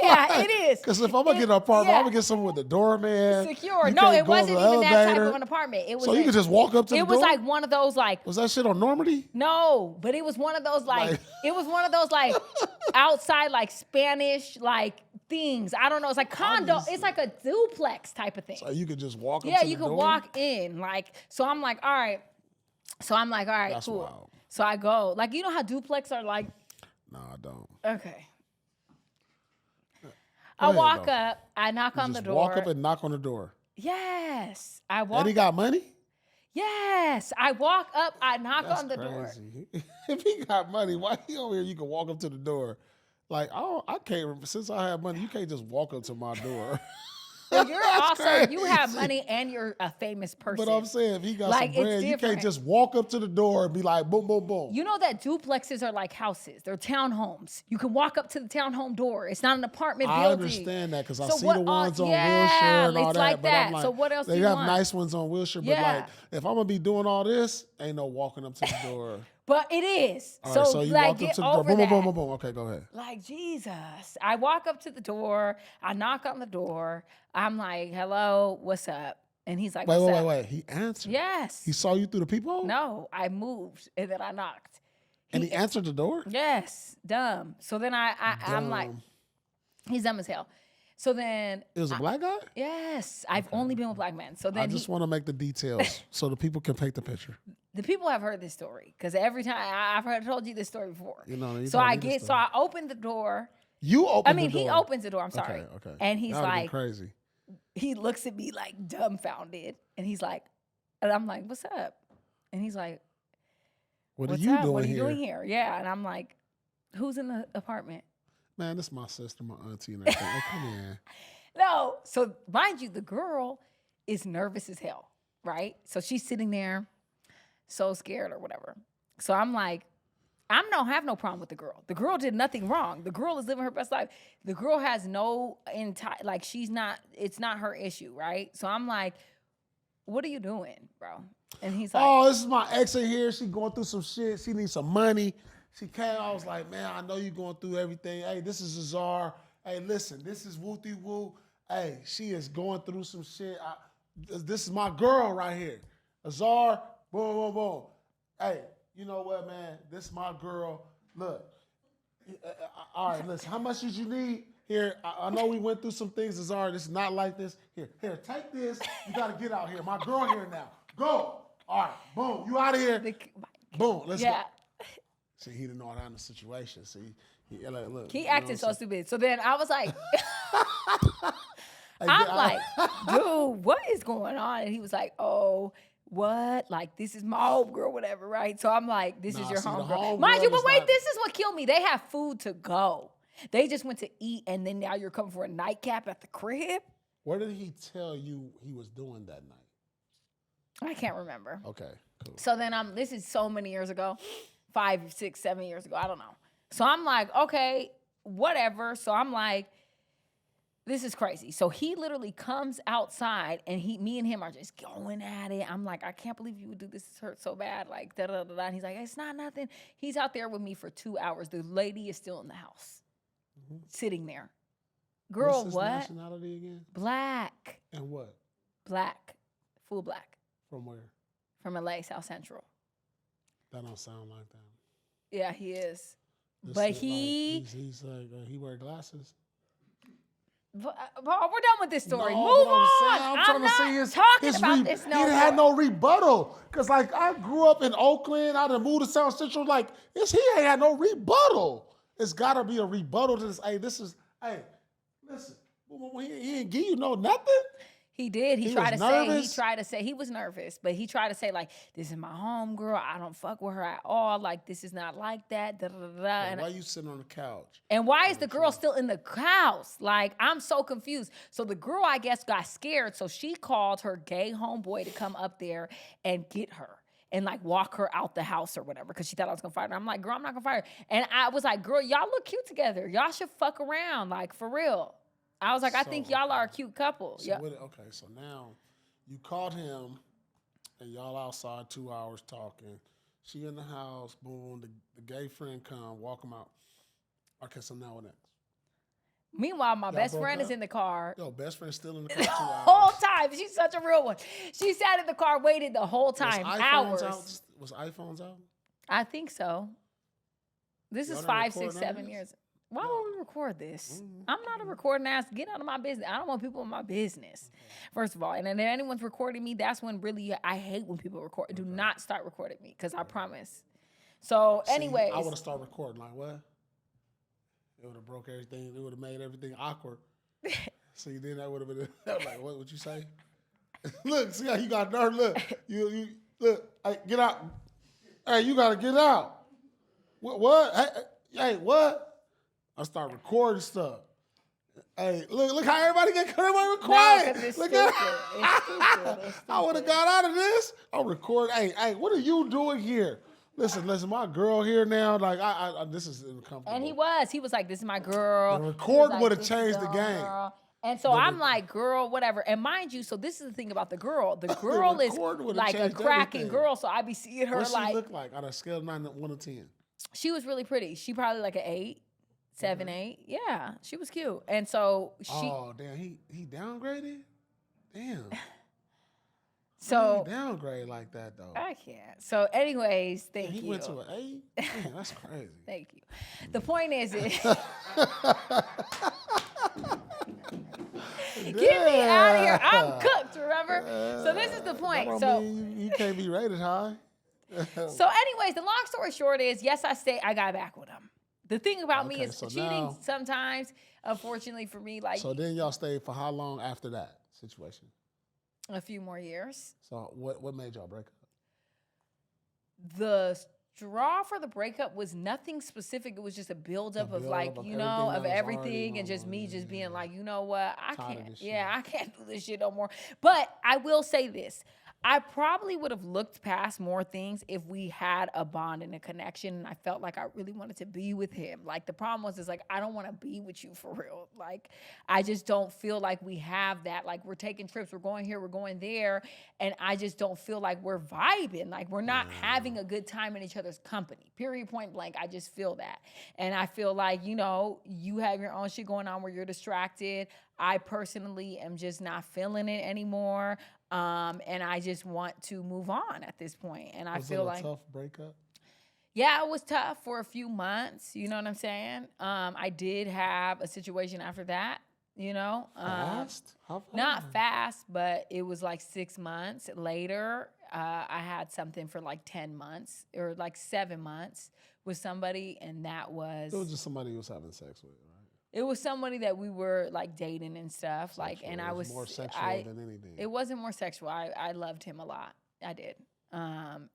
Speaker 2: Yeah, it is.
Speaker 1: Because if I'm going to get an apartment, I'm going to get someone with the doorman.
Speaker 2: Secure. No, it wasn't even that type of an apartment. It was
Speaker 1: so you could just walk up to the door?
Speaker 2: It was like one of those like.
Speaker 1: Was that shit on Normandy?
Speaker 2: No, but it was one of those like it was one of those like outside like Spanish like things. I don't know. It's like condo. It's like a duplex type of thing.
Speaker 1: So you could just walk up to the
Speaker 2: door?
Speaker 1: Yeah,
Speaker 2: you could walk in. Like, so I'm like, all right. That's cool. Wild. So I go. Like, you know how duplex are like?
Speaker 1: No, I don't.
Speaker 2: Okay. I walk up, I knock on the door.
Speaker 1: Walk up and knock on the door.
Speaker 2: Yes. I walk.
Speaker 1: And he got money?
Speaker 2: Yes. I walk up, I knock on the door.
Speaker 1: If he got money, why he over here? You can walk up to the door. Like, I can't, since I have money, you can't just walk up to my door.
Speaker 2: Well, you're also, crazy. You have money and you're a famous person.
Speaker 1: But I'm saying, if he got like, some bread, you can't just walk up to the door and be like, boom, boom, boom.
Speaker 2: You know that duplexes are like houses. They're townhomes. You can walk up to the townhome door. It's not an apartment building.
Speaker 1: I understand that because I see the ones on Wilshire and all that.
Speaker 2: Like
Speaker 1: but I'm like,
Speaker 2: so what else do
Speaker 1: you
Speaker 2: want?
Speaker 1: They have nice ones on Wilshire, but like, if I'm going to be doing all this, ain't no walking up to the door.
Speaker 2: But it is.
Speaker 1: All right, so you
Speaker 2: like,
Speaker 1: walk up to the door. Boom, boom, boom, boom, boom. Okay, go ahead.
Speaker 2: Like, Jesus. I walk up to the door. I knock on the door. I'm like, hello, what's up? And he's like,
Speaker 1: wait. He answered?
Speaker 2: Yes.
Speaker 1: He saw you through the peephole?
Speaker 2: No, I moved and then I knocked.
Speaker 1: And he answered the door?
Speaker 2: Yes. Dumb. So then I'm like, he's dumb as hell. So then
Speaker 1: it was a black guy?
Speaker 2: Yes. I've only been with black men. So then
Speaker 1: I just want to make the details so the people can paint the picture.
Speaker 2: The people have heard this story because every time I've told you this story before.
Speaker 1: So
Speaker 2: I open the door.
Speaker 1: You open the door?
Speaker 2: He opens the door. I'm sorry.
Speaker 1: Okay.
Speaker 2: And he's like,
Speaker 1: crazy.
Speaker 2: He looks at me like dumbfounded, and he's like, and I'm like, what's up? And he's like,
Speaker 1: what are you doing
Speaker 2: here? Yeah. And I'm like, who's in the apartment?
Speaker 1: Man, this is my sister, my auntie, and everything. Oh, come in.
Speaker 2: No. So mind you, the girl is nervous as hell, right? So she's sitting there so scared or whatever. So I'm like, I don't have no problem with the girl. The girl did nothing wrong. The girl is living her best life. The girl has no like she's not. It's not her issue, right? So I'm like, what are you doing, bro? And he's like,
Speaker 1: oh, this is my ex in here. She going through some shit. She needs some money. She came. I was like, man, I know you going through everything. Hey, this is Azar. Hey, listen, this is Wooty Woo. Hey, she is going through some shit. This is my girl right here. Azar, boom, boom, boom. Hey, you know what, man? This is my girl. Look. All right, listen. How much did you need? Here, I know we went through some things, Azar. This is not like this. Here, take this. You got to get out here. My girl here now. Go. All right, boom. You out of here. Boom. Let's go. See, he didn't know how to handle the situation. See, look.
Speaker 2: He acted so stupid. So then I was like, I'm like, dude, what is going on? And he was like, oh, what? Like, this is my homegirl, whatever, right? So I'm like, this is your homegirl. Mind you, but wait, this is what killed me. They have food to go. They just went to eat, and then now you're coming for a nightcap at the crib?
Speaker 1: What did he tell you he was doing that night?
Speaker 2: I can't remember.
Speaker 1: Okay, cool.
Speaker 2: So then this is so many years ago, 5, 6, 7 years ago, I don't know. So I'm like, okay, whatever. So I'm like, this is crazy. So he literally comes outside, and me and him are just going at it. I'm like, I can't believe you would do this. This hurts so bad. Like, da-da-da-da. And he's like, it's not nothing. He's out there with me for 2 hours. The lady is still in the house, sitting there. Girl,
Speaker 1: what's his
Speaker 2: what?
Speaker 1: nationality again?
Speaker 2: Black.
Speaker 1: And what?
Speaker 2: Black. Full black.
Speaker 1: From where?
Speaker 2: From LA, South Central.
Speaker 1: That don't sound like that.
Speaker 2: Yeah, he is.
Speaker 1: This
Speaker 2: but
Speaker 1: is he's like, he wear glasses.
Speaker 2: Paul, we're done with this story.
Speaker 1: No,
Speaker 2: Move on.
Speaker 1: I'm trying to see his
Speaker 2: talking about this no
Speaker 1: He didn't have no rebuttal. Because, like, I grew up in Oakland. I done moved to South Central. Like, he ain't had no rebuttal. It's got to be a rebuttal to this. Hey, listen. He ain't give you no nothing.
Speaker 2: He did. He tried to say he was nervous, but he tried to say, like, this is my homegirl. I don't fuck with her at all. Like, this is not like that. Da, da, da, da.
Speaker 1: And why you sitting on the couch?
Speaker 2: And why is the girl still in the house? Like, I'm so confused. So the girl, I guess, got scared. So she called her gay homeboy to come up there and get her and, like, walk her out the house or whatever because she thought I was going to fire her. I'm like, girl, I'm not going to fire her. And I was like, girl, y'all look cute together. Y'all should fuck around, like, for real. I was like, I think y'all are a cute couple.
Speaker 1: So okay, so now you called him, and y'all outside 2 hours talking. She in the house, boom, the gay friend come, walk him out. Okay, so now what next?
Speaker 2: Meanwhile, my best friend is in the car.
Speaker 1: Yo, best friend's still in the car 2 hours.
Speaker 2: The whole time. She's such a real one. She sat in the car, waited the whole time, hours.
Speaker 1: Was iPhones out?
Speaker 2: I think so. This is 5, 6, 7 years. Why would we record this? I'm not a recording ass. Get out of my business. I don't want people in my business, first of all. And then if anyone's recording me, that's when really I hate when people record. Do not start recording me because I promise. So anyways.
Speaker 1: I would have started recording. Like, what? It would have broke everything. It would have made everything awkward. See, then that would have been like, what would you say? Look, see how you got nerve. Look, you look. Hey, get out. Hey, you got to get out. What? Hey, what? I start recording stuff. Hey, look how everybody get quiet.
Speaker 2: No, it's
Speaker 1: look
Speaker 2: stupid.
Speaker 1: It's stupid. I would have got out of this. I'm recording. Hey, what are you doing here? Listen, my girl here now. Like, I this is uncomfortable.
Speaker 2: And he was like, this is my girl.
Speaker 1: The record would have changed the game.
Speaker 2: Girl. And so I'm like, girl, whatever. And mind you, so this is the thing about the girl. The girl is like a cracking girl. So I be seeing her
Speaker 1: what
Speaker 2: like.
Speaker 1: What she look like on a scale of 1 to 10?
Speaker 2: She was really pretty. She probably like an 8. 7, 8. Yeah, she was cute. And so she.
Speaker 1: Oh, damn. He downgraded? Damn.
Speaker 2: So.
Speaker 1: He downgraded like that, though.
Speaker 2: I can't. So, anyways, thank you.
Speaker 1: He went to an 8? Damn, that's crazy.
Speaker 2: Thank you. The point is. Get me out of here. I'm cooked, remember? So, this is the point. So.
Speaker 1: You can't be rated high.
Speaker 2: So, anyways, the long story short is, yes, I got back with him. The thing about me is cheating sometimes, unfortunately for me, like.
Speaker 1: So then y'all stayed for how long after that situation?
Speaker 2: A few more years.
Speaker 1: So what made y'all break up?
Speaker 2: The straw for the breakup was nothing specific. It was just a buildup of like, of everything and just me just being like, you know what, I can't do this shit no more. But I will say this. I probably would have looked past more things if we had a bond and a connection and I felt like I really wanted to be with him. Like the problem was is like I don't want to be with you for real. Like I just don't feel like we have that. Like we're taking trips, we're going here, we're going there, and I just don't feel like we're vibing. Like we're not having a good time in each other's company. Period, point blank. I just feel that. And I feel like, you know, you have your own shit going on where you're distracted. I personally am just not feeling it anymore. And I just want to move on at this point. And I feel like
Speaker 1: was it a tough breakup?
Speaker 2: Yeah, it was tough for a few months. You know what I'm saying? I did have a situation after that, you know.
Speaker 1: Fast? How fast?
Speaker 2: Not fast, but it was like 6 months later. I had something for like 10 months or like 7 months with somebody. And that was...
Speaker 1: It was just somebody you was having sex with, right?
Speaker 2: It was somebody that we were like dating and stuff.
Speaker 1: Sexual.
Speaker 2: Like, and I was
Speaker 1: more sexual than anything.
Speaker 2: It wasn't more sexual. I loved him a lot. I did. And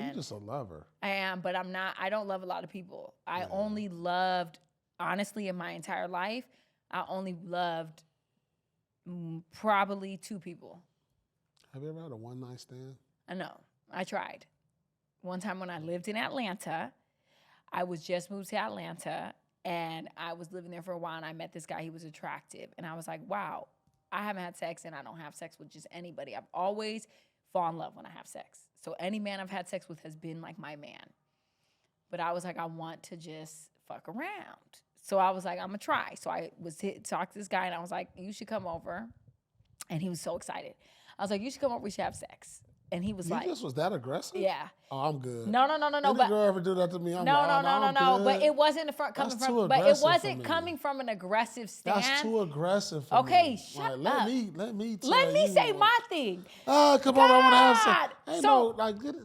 Speaker 1: you're just a lover.
Speaker 2: I am, but I'm not. I don't love a lot of people. I only loved, honestly, in my entire life, I only loved probably 2 people.
Speaker 1: Have you ever had a one-night stand?
Speaker 2: I know. I tried. One time when I lived in Atlanta, I was just moved to Atlanta. And I was living there for a while, and I met this guy. He was attractive. And I was like, wow, I haven't had sex, and I don't have sex with just anybody. I've always fallen in love when I have sex. So any man I've had sex with has been like my man. But I was like, I want to just fuck around. So I was like, I'm going to try. So I was talk to this guy, and I was like, you should come over. And he was so excited. I was like, you should come over. We should have sex. And he was like...
Speaker 1: You just was that aggressive?
Speaker 2: Yeah.
Speaker 1: Oh, I'm good.
Speaker 2: No.
Speaker 1: Any girl ever do that to me? I'm
Speaker 2: No.
Speaker 1: good.
Speaker 2: But it wasn't coming from an aggressive stand.
Speaker 1: That's too aggressive for me.
Speaker 2: Okay, shut up.
Speaker 1: Let me
Speaker 2: say my thing.
Speaker 1: Come on, I want to have sex.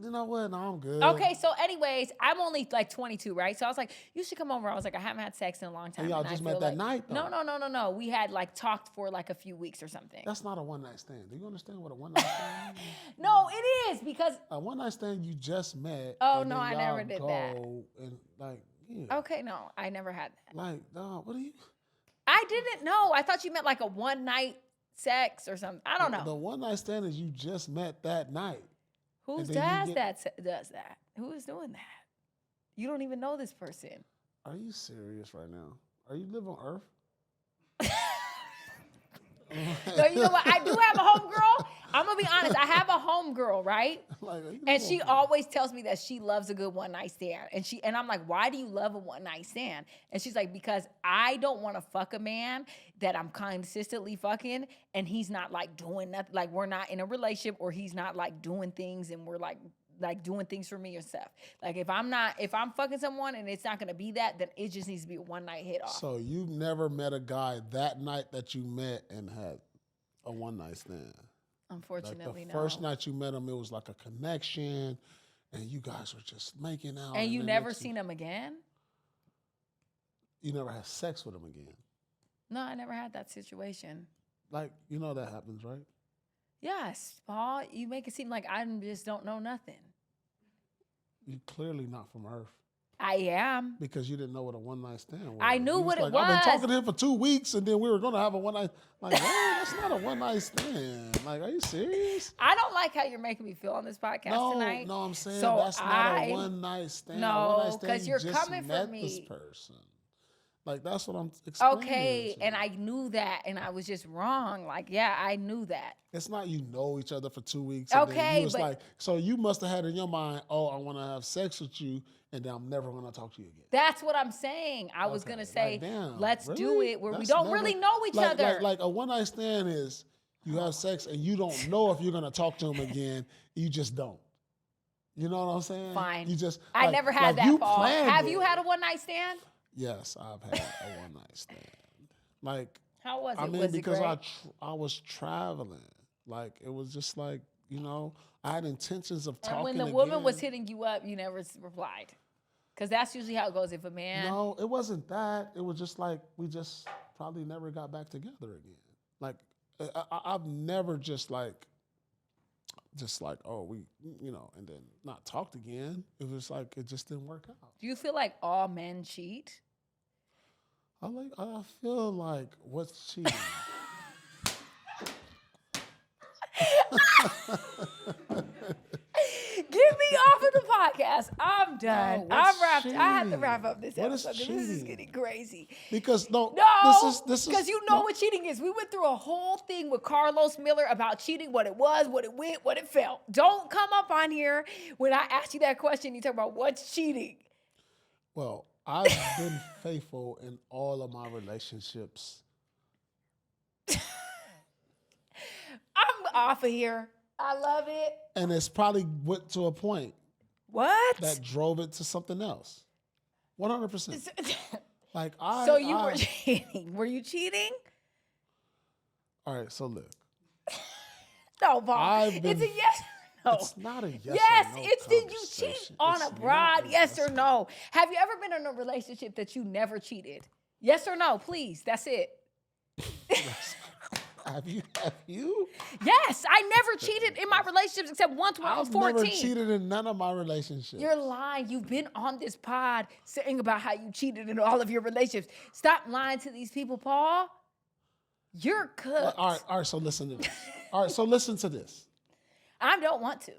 Speaker 2: You
Speaker 1: know what? No, I'm good.
Speaker 2: Okay, so anyways, I'm only like 22, right? So I was like, you should come over. I was like, I haven't had sex in a long time.
Speaker 1: And y'all just met that night, though?
Speaker 2: No. We had like talked for like a few weeks or something.
Speaker 1: That's not a one-night stand. Do you understand what a one-night stand is?
Speaker 2: No, it is because...
Speaker 1: A one-night stand you just met.
Speaker 2: Oh, no, I never did that.
Speaker 1: And like, yeah.
Speaker 2: Okay, no, I never had that.
Speaker 1: Like, no, what do you...
Speaker 2: I didn't know. I thought you meant like a one-night sex or something. I don't know.
Speaker 1: The one-night stand is you just met that night.
Speaker 2: Who does that? Who is doing that? You don't even know this person.
Speaker 1: Are you serious right now? Are you live on Earth?
Speaker 2: No, you know what? I do have a homegirl. I'm gonna be honest. I have a homegirl, right? And she always tells me that she loves a good one night stand. And I'm like, why do you love a one night stand? And she's like, because I don't want to fuck a man that I'm consistently fucking, and he's not like doing nothing. Like we're not in a relationship, or he's not like doing things, and we're like doing things for me or stuff. Like if I'm fucking someone and it's not gonna be that, then it just needs to be a one night hit off.
Speaker 1: So you never met a guy that night that you met and had a one night stand?
Speaker 2: Unfortunately,
Speaker 1: the first night you met him, it was like a connection, and you guys were just making out.
Speaker 2: And you never seen him again?
Speaker 1: You never had sex with him again?
Speaker 2: No, I never had that situation.
Speaker 1: Like, you know that happens, right?
Speaker 2: Yes, Paul. You make it seem like I just don't know nothing.
Speaker 1: You're clearly not from Earth.
Speaker 2: I am.
Speaker 1: Because you didn't know what a one-night stand was.
Speaker 2: I knew what it was.
Speaker 1: I've been talking to him for 2 weeks, and then we were going to have a one-night. Like, that's not a one-night stand. Like, are you serious?
Speaker 2: I don't like how you're making me feel on this podcast tonight.
Speaker 1: No, I'm saying that's not a one-night stand.
Speaker 2: No, because you're coming for me.
Speaker 1: This person. Like, that's what I'm explaining.
Speaker 2: Okay, and I knew that, and I was just wrong. Like, yeah, I knew that.
Speaker 1: It's not you know each other for 2 weeks.
Speaker 2: Okay,
Speaker 1: so you must have had in your mind, oh, I want to have sex with you, and then I'm never going to talk to you again.
Speaker 2: That's what I'm saying. I was going to say, let's do it where we don't really know each other.
Speaker 1: Like a one-night stand is you have sex, and you don't know if you're going to talk to him again. You just don't. You know what I'm saying?
Speaker 2: Fine.
Speaker 1: You just.
Speaker 2: I never had that, Paul. Have you had a one-night stand?
Speaker 1: Yes, I've had a one-night stand. Like,
Speaker 2: how was it?
Speaker 1: I mean,
Speaker 2: was
Speaker 1: because
Speaker 2: it great?
Speaker 1: I was traveling. Like, it was just like, you know, I had intentions of talking.
Speaker 2: And when the woman was hitting you up, you never replied, because that's usually how it goes. If a man.
Speaker 1: No, it wasn't that. It was just like we just probably never got back together again. Like, I've never just like, oh, we, you know, and then not talked again. It was like, it just didn't work out.
Speaker 2: Do you feel like all men cheat?
Speaker 1: I feel like what's cheating?
Speaker 2: of the podcast. I'm done. I'm wrapped. I have to wrap up this episode. This is getting crazy.
Speaker 1: Because this is
Speaker 2: because you know what cheating is. We went through a whole thing with Carlos Miller about cheating, what it was, what it went, what it felt. Don't come up on here when I ask you that question. You talk about what's cheating.
Speaker 1: Well, I've been faithful in all of my relationships.
Speaker 2: I'm off of here. I love it.
Speaker 1: And it's probably went to a point.
Speaker 2: What?
Speaker 1: That drove it to something else. 100%.
Speaker 2: So you were cheating. Were you cheating?
Speaker 1: All right, so look.
Speaker 2: No, Paul. It's a yes or no.
Speaker 1: It's not a yes or no.
Speaker 2: It's did you cheat on a broad? Yes or no. Have you ever been in a relationship that you never cheated? Yes or no, please. That's it.
Speaker 1: Have you?
Speaker 2: Yes, I never cheated in my relationships except once when I was 14.
Speaker 1: I've never cheated in none of my relationships.
Speaker 2: You're lying. You've been on this pod saying about how you cheated in all of your relationships. Stop lying to these people, Paul. You're cooked.
Speaker 1: All right, so listen to this. All right, so listen to this.
Speaker 2: I don't want to.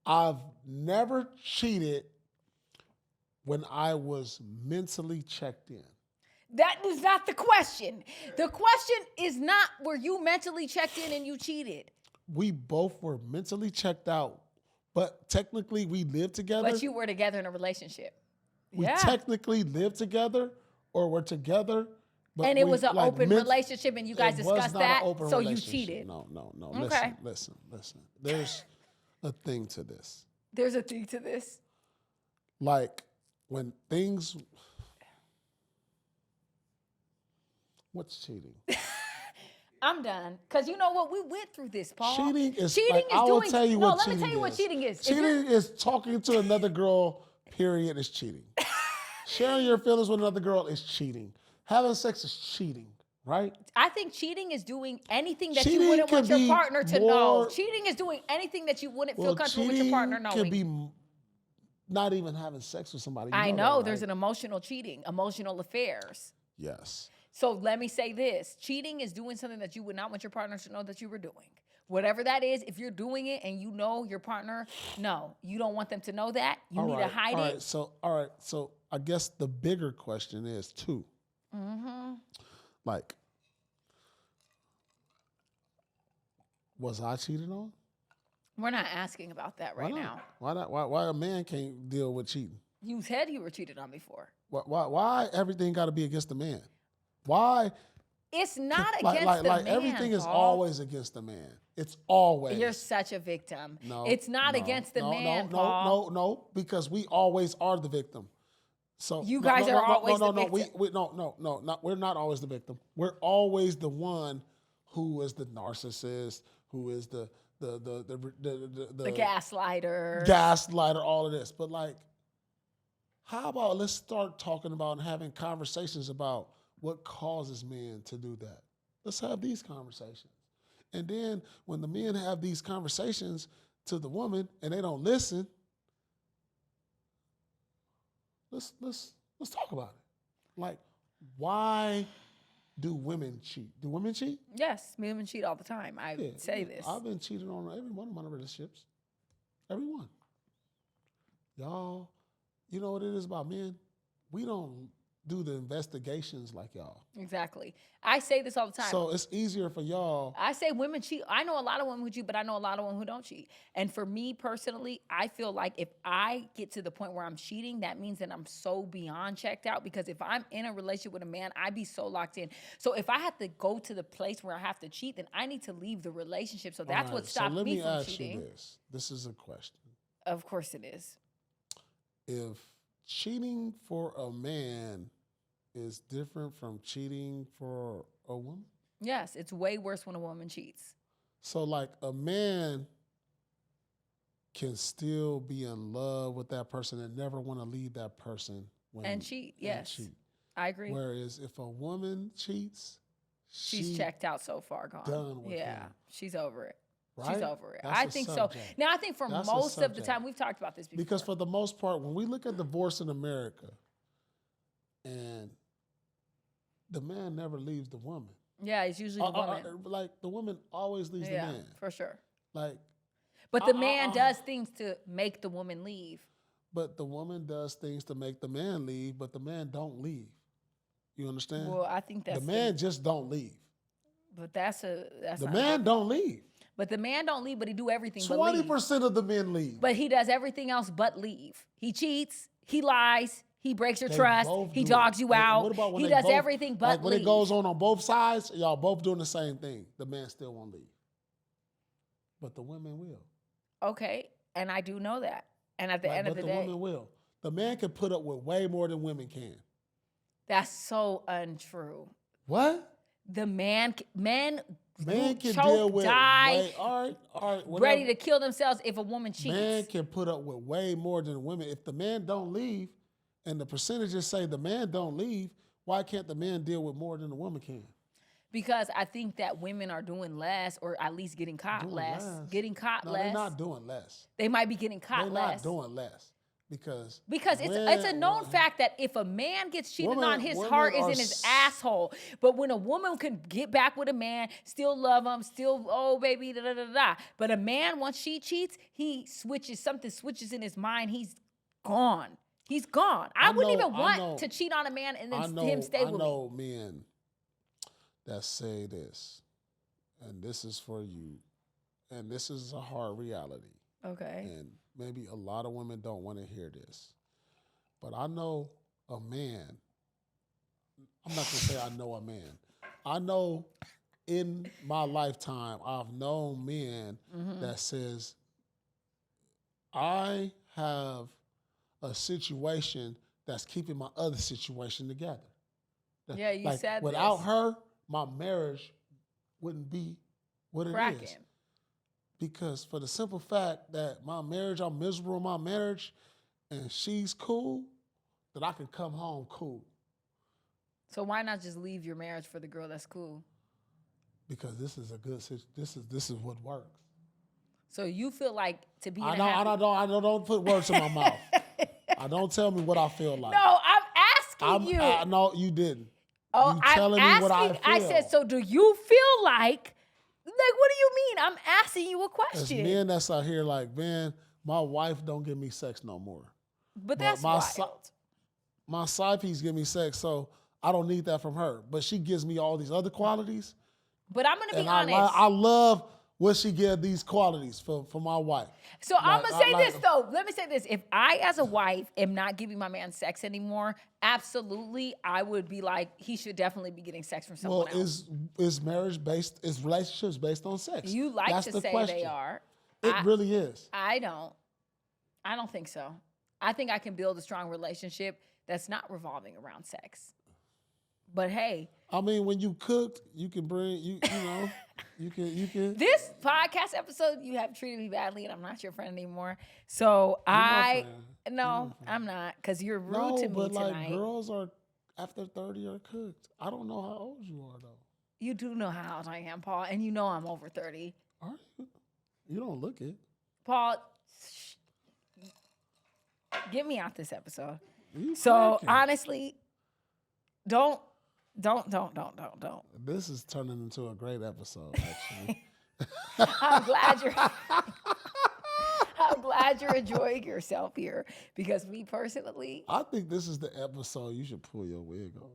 Speaker 1: I've never cheated when I was mentally checked in.
Speaker 2: That is not the question. The question is not were you mentally checked in and you cheated.
Speaker 1: We both were mentally checked out, but technically we lived together.
Speaker 2: But you were together in a relationship.
Speaker 1: We technically lived together or were together. But
Speaker 2: and it was an open relationship and you guys discussed that, so you cheated.
Speaker 1: No.
Speaker 2: Okay.
Speaker 1: Listen. There's a thing to this.
Speaker 2: There's a thing to this.
Speaker 1: Like when things... What's cheating?
Speaker 2: I'm done. Because you know what? We went through this, Paul.
Speaker 1: Cheating is
Speaker 2: let me tell you what cheating is.
Speaker 1: Cheating is talking to another girl, period, is cheating. Sharing your feelings with another girl is cheating. Having sex is cheating, right?
Speaker 2: I think cheating is doing anything that you wouldn't want your partner to know. Cheating is doing anything that you wouldn't feel comfortable with your partner knowing.
Speaker 1: Cheating can be not even having sex with somebody.
Speaker 2: I know. There's an emotional cheating, emotional affairs.
Speaker 1: Yes.
Speaker 2: So let me say this. Cheating is doing something that you would not want your partner to know that you were doing. Whatever that is, if you're doing it and you know your partner, no, you don't want them to know that. You need to hide it.
Speaker 1: All right. So I guess the bigger question is too. Mm-hmm. Like, was I cheated on?
Speaker 2: We're not asking about that right now.
Speaker 1: Why not? Why a man can't deal with cheating?
Speaker 2: You said you were cheated on before.
Speaker 1: Why everything got to be against the man? Why?
Speaker 2: It's not against the man,
Speaker 1: everything is
Speaker 2: Paul.
Speaker 1: always against the man. It's always.
Speaker 2: You're such a victim. No, it's not against the man,
Speaker 1: Paul. No, because we always are the victim. So
Speaker 2: you guys are always the victim.
Speaker 1: No, we're not always the victim. We're always the one who is the narcissist, who is the
Speaker 2: gaslighter,
Speaker 1: all of this. But like, how about let's start talking about and having conversations about what causes men to do that? Let's have these conversations. And then when the men have these conversations to the woman and they don't listen, let's talk about it. Like, why do women cheat? Do women cheat?
Speaker 2: Yes, women cheat all the time. I say this.
Speaker 1: I've been cheated on every one of my relationships. Every one. Y'all, you know what it is about men? We don't do the investigations like y'all.
Speaker 2: Exactly. I say this all the time.
Speaker 1: So it's easier for y'all.
Speaker 2: I say women cheat. I know a lot of women who cheat, but I know a lot of women who don't cheat. And for me personally, I feel like if I get to the point where I'm cheating, that means that I'm so beyond checked out, because if I'm in a relationship with a man, I'd be so locked in. So if I have to go to the place where I have to cheat, then I need to leave the relationship. So that's what stopped me from cheating.
Speaker 1: So let me ask you this. This is a question.
Speaker 2: Of course it is.
Speaker 1: If cheating for a man is different from cheating for a woman?
Speaker 2: Yes, it's way worse when a woman cheats.
Speaker 1: So like a man can still be in love with that person and never want to leave that person.
Speaker 2: And cheat, yes. I agree.
Speaker 1: Whereas if a woman cheats,
Speaker 2: she's checked out so far, gone.
Speaker 1: Done with him.
Speaker 2: She's over it.
Speaker 1: Right?
Speaker 2: She's over it.
Speaker 1: That's
Speaker 2: I think so. Now, I think for most of the time, we've talked about this before.
Speaker 1: Because for the most part, when we look at divorce in America, and the man never leaves the woman.
Speaker 2: Yeah, it's usually the woman.
Speaker 1: Like the woman always leaves the man.
Speaker 2: For sure.
Speaker 1: Like,
Speaker 2: But the man does things to make the woman leave.
Speaker 1: But the woman does things to make the man leave, but the man don't leave. You understand?
Speaker 2: Well, I think that's
Speaker 1: the man just don't leave.
Speaker 2: But that's
Speaker 1: the man don't leave.
Speaker 2: But the man don't leave, but he do everything
Speaker 1: 20% of the men leave.
Speaker 2: But he does everything else but leave. He cheats, he lies, he breaks your trust, he dogs you out. He does everything but
Speaker 1: like when
Speaker 2: leave.
Speaker 1: it goes on both sides, y'all both doing the same thing. The man still won't leave. But the women will.
Speaker 2: Okay, and I do know that. And at the end of the day.
Speaker 1: But the women will. The man can put up with way more than women can.
Speaker 2: That's so untrue.
Speaker 1: What?
Speaker 2: The men can
Speaker 1: choke,
Speaker 2: deal with die,
Speaker 1: all right,
Speaker 2: ready to kill themselves if a woman cheats.
Speaker 1: Man can put up with way more than women. If the man don't leave, and the percentages say the man don't leave, why can't the man deal with more than the woman can?
Speaker 2: Because I think that women are doing less, or at least getting caught less. Getting caught less.
Speaker 1: They're not doing less.
Speaker 2: They might be getting caught less.
Speaker 1: They're not doing less. Because
Speaker 2: it's a known fact that if a man gets cheated on, his heart is in his asshole. But when a woman can get back with a man, still love him, still, oh, baby, da da da da. But a man, once she cheats, something switches in his mind. He's gone. He's gone. I wouldn't even want to cheat on a man and then him stay with me. I know
Speaker 1: men that say this, and this is for you, and this is a hard reality.
Speaker 2: Okay.
Speaker 1: And maybe a lot of women don't want to hear this. But I know a man. I'm not going to say I know a man. I know in my lifetime, I've known men that says, I have a situation that's keeping my other situation together.
Speaker 2: Yeah, you said
Speaker 1: without her, my marriage wouldn't be what it is. Because for the simple fact that my marriage, I'm miserable in my marriage, and she's cool, that I can come home cool.
Speaker 2: So why not just leave your marriage for the girl that's cool?
Speaker 1: Because this is a good situation. This is what works.
Speaker 2: So you feel like to be
Speaker 1: I don't put words in my mouth. I don't tell me what I feel like.
Speaker 2: No, I'm asking you.
Speaker 1: No, you didn't.
Speaker 2: Oh,
Speaker 1: you telling me what I feel.
Speaker 2: I said, so do you feel like what do you mean? I'm asking you a question.
Speaker 1: There's men that's out here like, man, my wife don't give me sex no more.
Speaker 2: But that's wild.
Speaker 1: My side piece give me sex, so I don't need that from her. But she gives me all these other qualities.
Speaker 2: But I'm going to be honest.
Speaker 1: I love when she gives these qualities for my wife.
Speaker 2: So I'm going to say this, though. Let me say this. If I, as a wife, am not giving my man sex anymore, absolutely, I would be like, he should definitely be getting sex from someone else.
Speaker 1: Is marriage based, is relationships based on sex?
Speaker 2: You like That's to say question. They are.
Speaker 1: It really is.
Speaker 2: I don't think so. I think I can build a strong relationship that's not revolving around sex. But hey.
Speaker 1: I mean, when you cooked, you can bring, you know, you can.
Speaker 2: This podcast episode, you have treated me badly and I'm not your friend anymore. So I'm not, because you're rude to me
Speaker 1: but
Speaker 2: tonight.
Speaker 1: Like girls are, after 30 are cooked. I don't know how old you are, though.
Speaker 2: You do know how old I am, Paul, and you know I'm over 30.
Speaker 1: Are you? You don't look it.
Speaker 2: Paul, get me out this episode. Honestly, don't.
Speaker 1: This is turning into a great episode, actually.
Speaker 2: I'm glad you're enjoying yourself here, because me personally,
Speaker 1: I think this is the episode you should pull your wig off.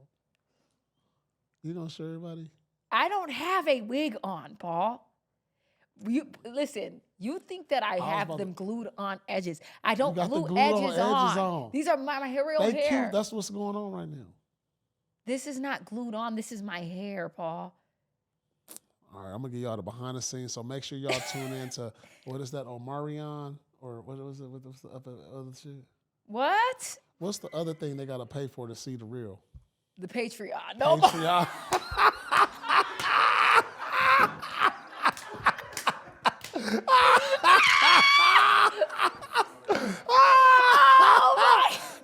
Speaker 1: You gonna show everybody?
Speaker 2: I don't have a wig on, Paul. Listen, you think that I have them glued on edges. I don't glue edges on. These are my real hair.
Speaker 1: Cute. That's what's going on right now.
Speaker 2: This is not glued on. This is my hair, Paul.
Speaker 1: All right, I'm going to give y'all the behind the scenes, so make sure y'all tune in to, what is that, Omarion? Or what was it? What's the other shit?
Speaker 2: What?
Speaker 1: What's the other thing they got to pay for to see the real?
Speaker 2: The Patreon. No.
Speaker 1: Patreon.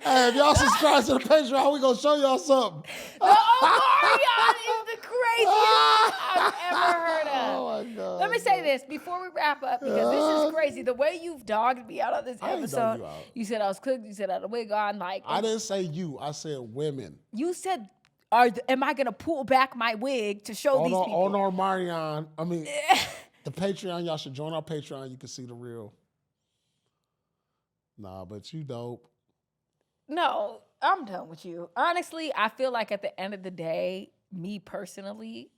Speaker 1: Hey, if y'all subscribe to the Patreon, we gonna show y'all something.
Speaker 2: The Omarion is the craziest I've ever heard of.
Speaker 1: Oh my God.
Speaker 2: Let me say this before we wrap up, because this is crazy. The way you've dogged me out on this episode. You said I was cooked. You said I had a wig on. Like,
Speaker 1: I didn't say you. I said women.
Speaker 2: You said, am I gonna pull back my wig to show these people?
Speaker 1: On Omarion. I mean, The Patreon, y'all should join our Patreon. You can see the real. Nah, but you dope.
Speaker 2: No, I'm done with you. Honestly, I feel like at the end of the day, me personally,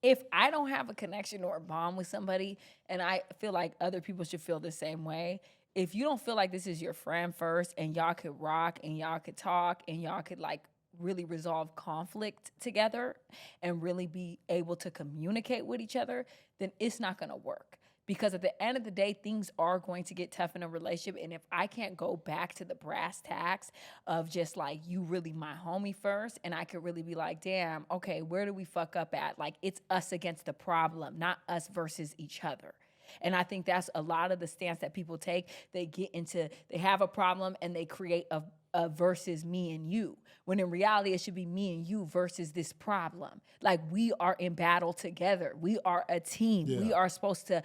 Speaker 2: if I don't have a connection or a bond with somebody, and I feel like other people should feel the same way, if you don't feel like this is your friend first and y'all could rock and y'all could talk and y'all could like really resolve conflict together and really be able to communicate with each other, then it's not gonna work. Because at the end of the day, things are going to get tough in a relationship. And if I can't go back to the brass tacks of just like, you really my homie first, and I could really be like, damn, okay, where do we fuck up at? Like, it's us against the problem, not us versus each other. And I think that's a lot of the stance that people take. They have a problem and they create a versus me and you. When in reality, it should be me and you versus this problem. Like, we are in battle together. We are a team. Yeah. We are supposed to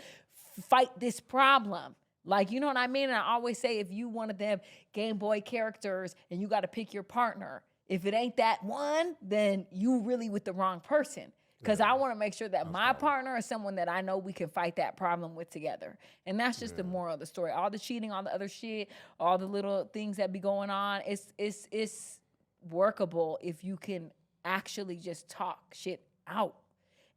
Speaker 2: fight this problem. Like, you know what I mean? And I always say, if you one of them Game Boy characters and you got to pick your partner, if it ain't that one, then you really with the wrong person. Because I want to make sure that my partner is someone that I know we can fight that problem with together. And that's just the moral of the story. All the cheating, all the other shit, all the little things that be going on, it's workable if you can actually just talk shit out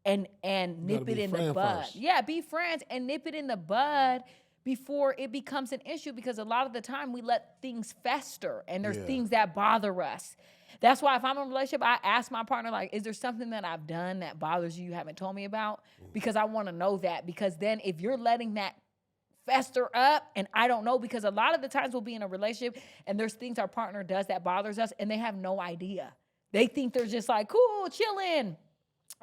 Speaker 2: and nip it in the bud. First. Yeah, be friends and nip it in the bud before it becomes an issue, because a lot of the time we let things fester and there's things that bother us. That's why if I'm in a relationship, I ask my partner, like, is there something that I've done that bothers you haven't told me about? Because I want to know that. Because then if you're letting that fester up and I don't know, because a lot of the times we'll be in a relationship and there's things our partner does that bothers us and they have no idea. They think they're just like, cool, chilling.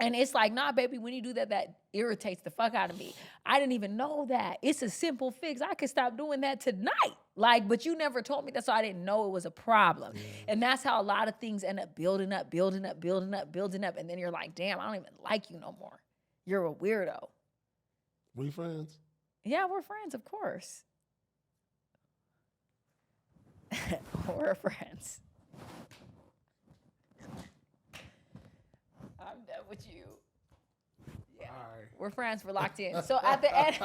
Speaker 2: And it's like, nah, baby, when you do that, that irritates the fuck out of me. I didn't even know that. It's a simple fix. I could stop doing that tonight. Like, but you never told me that, so I didn't know it was a problem. Yeah. And that's how a lot of things end up building up. And then you're like, damn, I don't even like you no more. You're a weirdo.
Speaker 1: We friends?
Speaker 2: Yeah, we're friends, of course. We're friends. I'm done with you. Yeah. All right. We're friends. We're locked in. So at the end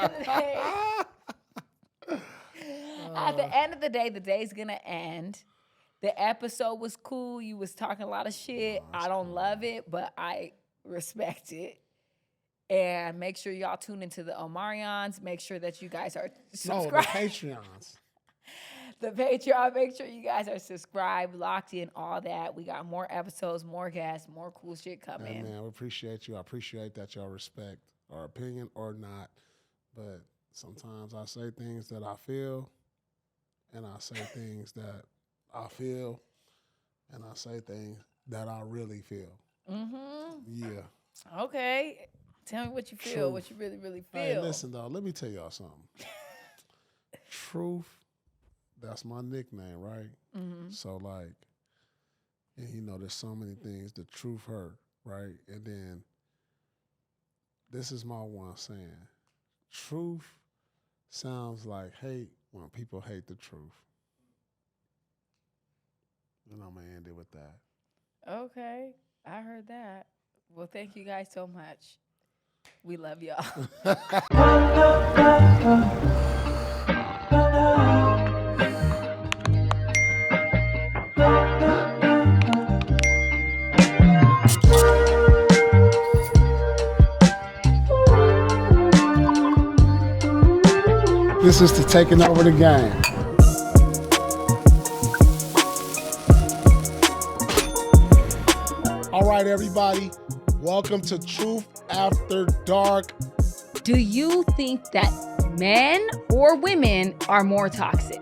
Speaker 2: of the day, the day's gonna end. The episode was cool. You was talking a lot of shit. I don't love it, but I respect it. And make sure y'all tune into the Omarions. Make sure that you guys are subscribed.
Speaker 1: No, the Patreons.
Speaker 2: The Patreon, make sure you guys are subscribed, locked in, all that. We got more episodes, more guests, more cool shit coming.
Speaker 1: Hey man, we appreciate you. I appreciate that y'all respect our opinion or not. But sometimes I say things that I feel, and I say things that I feel, and I say things that I really feel. Mm-hmm. Yeah.
Speaker 2: Okay. Tell me what you feel, what you really, really feel.
Speaker 1: Hey, listen, though, let me tell y'all something. Truth. That's my nickname, right? Mm-hmm. So, like, and you know, there's so many things. The truth hurt, right? And then this is my one saying. Truth sounds like hate when people hate the truth. And I'm going to end it with that.
Speaker 2: Okay. I heard that. Well, thank you guys so much. We love y'all.
Speaker 1: This is to taking over the game. All right, everybody. Welcome to Truth After Dark.
Speaker 2: Do you think that men or women are more toxic?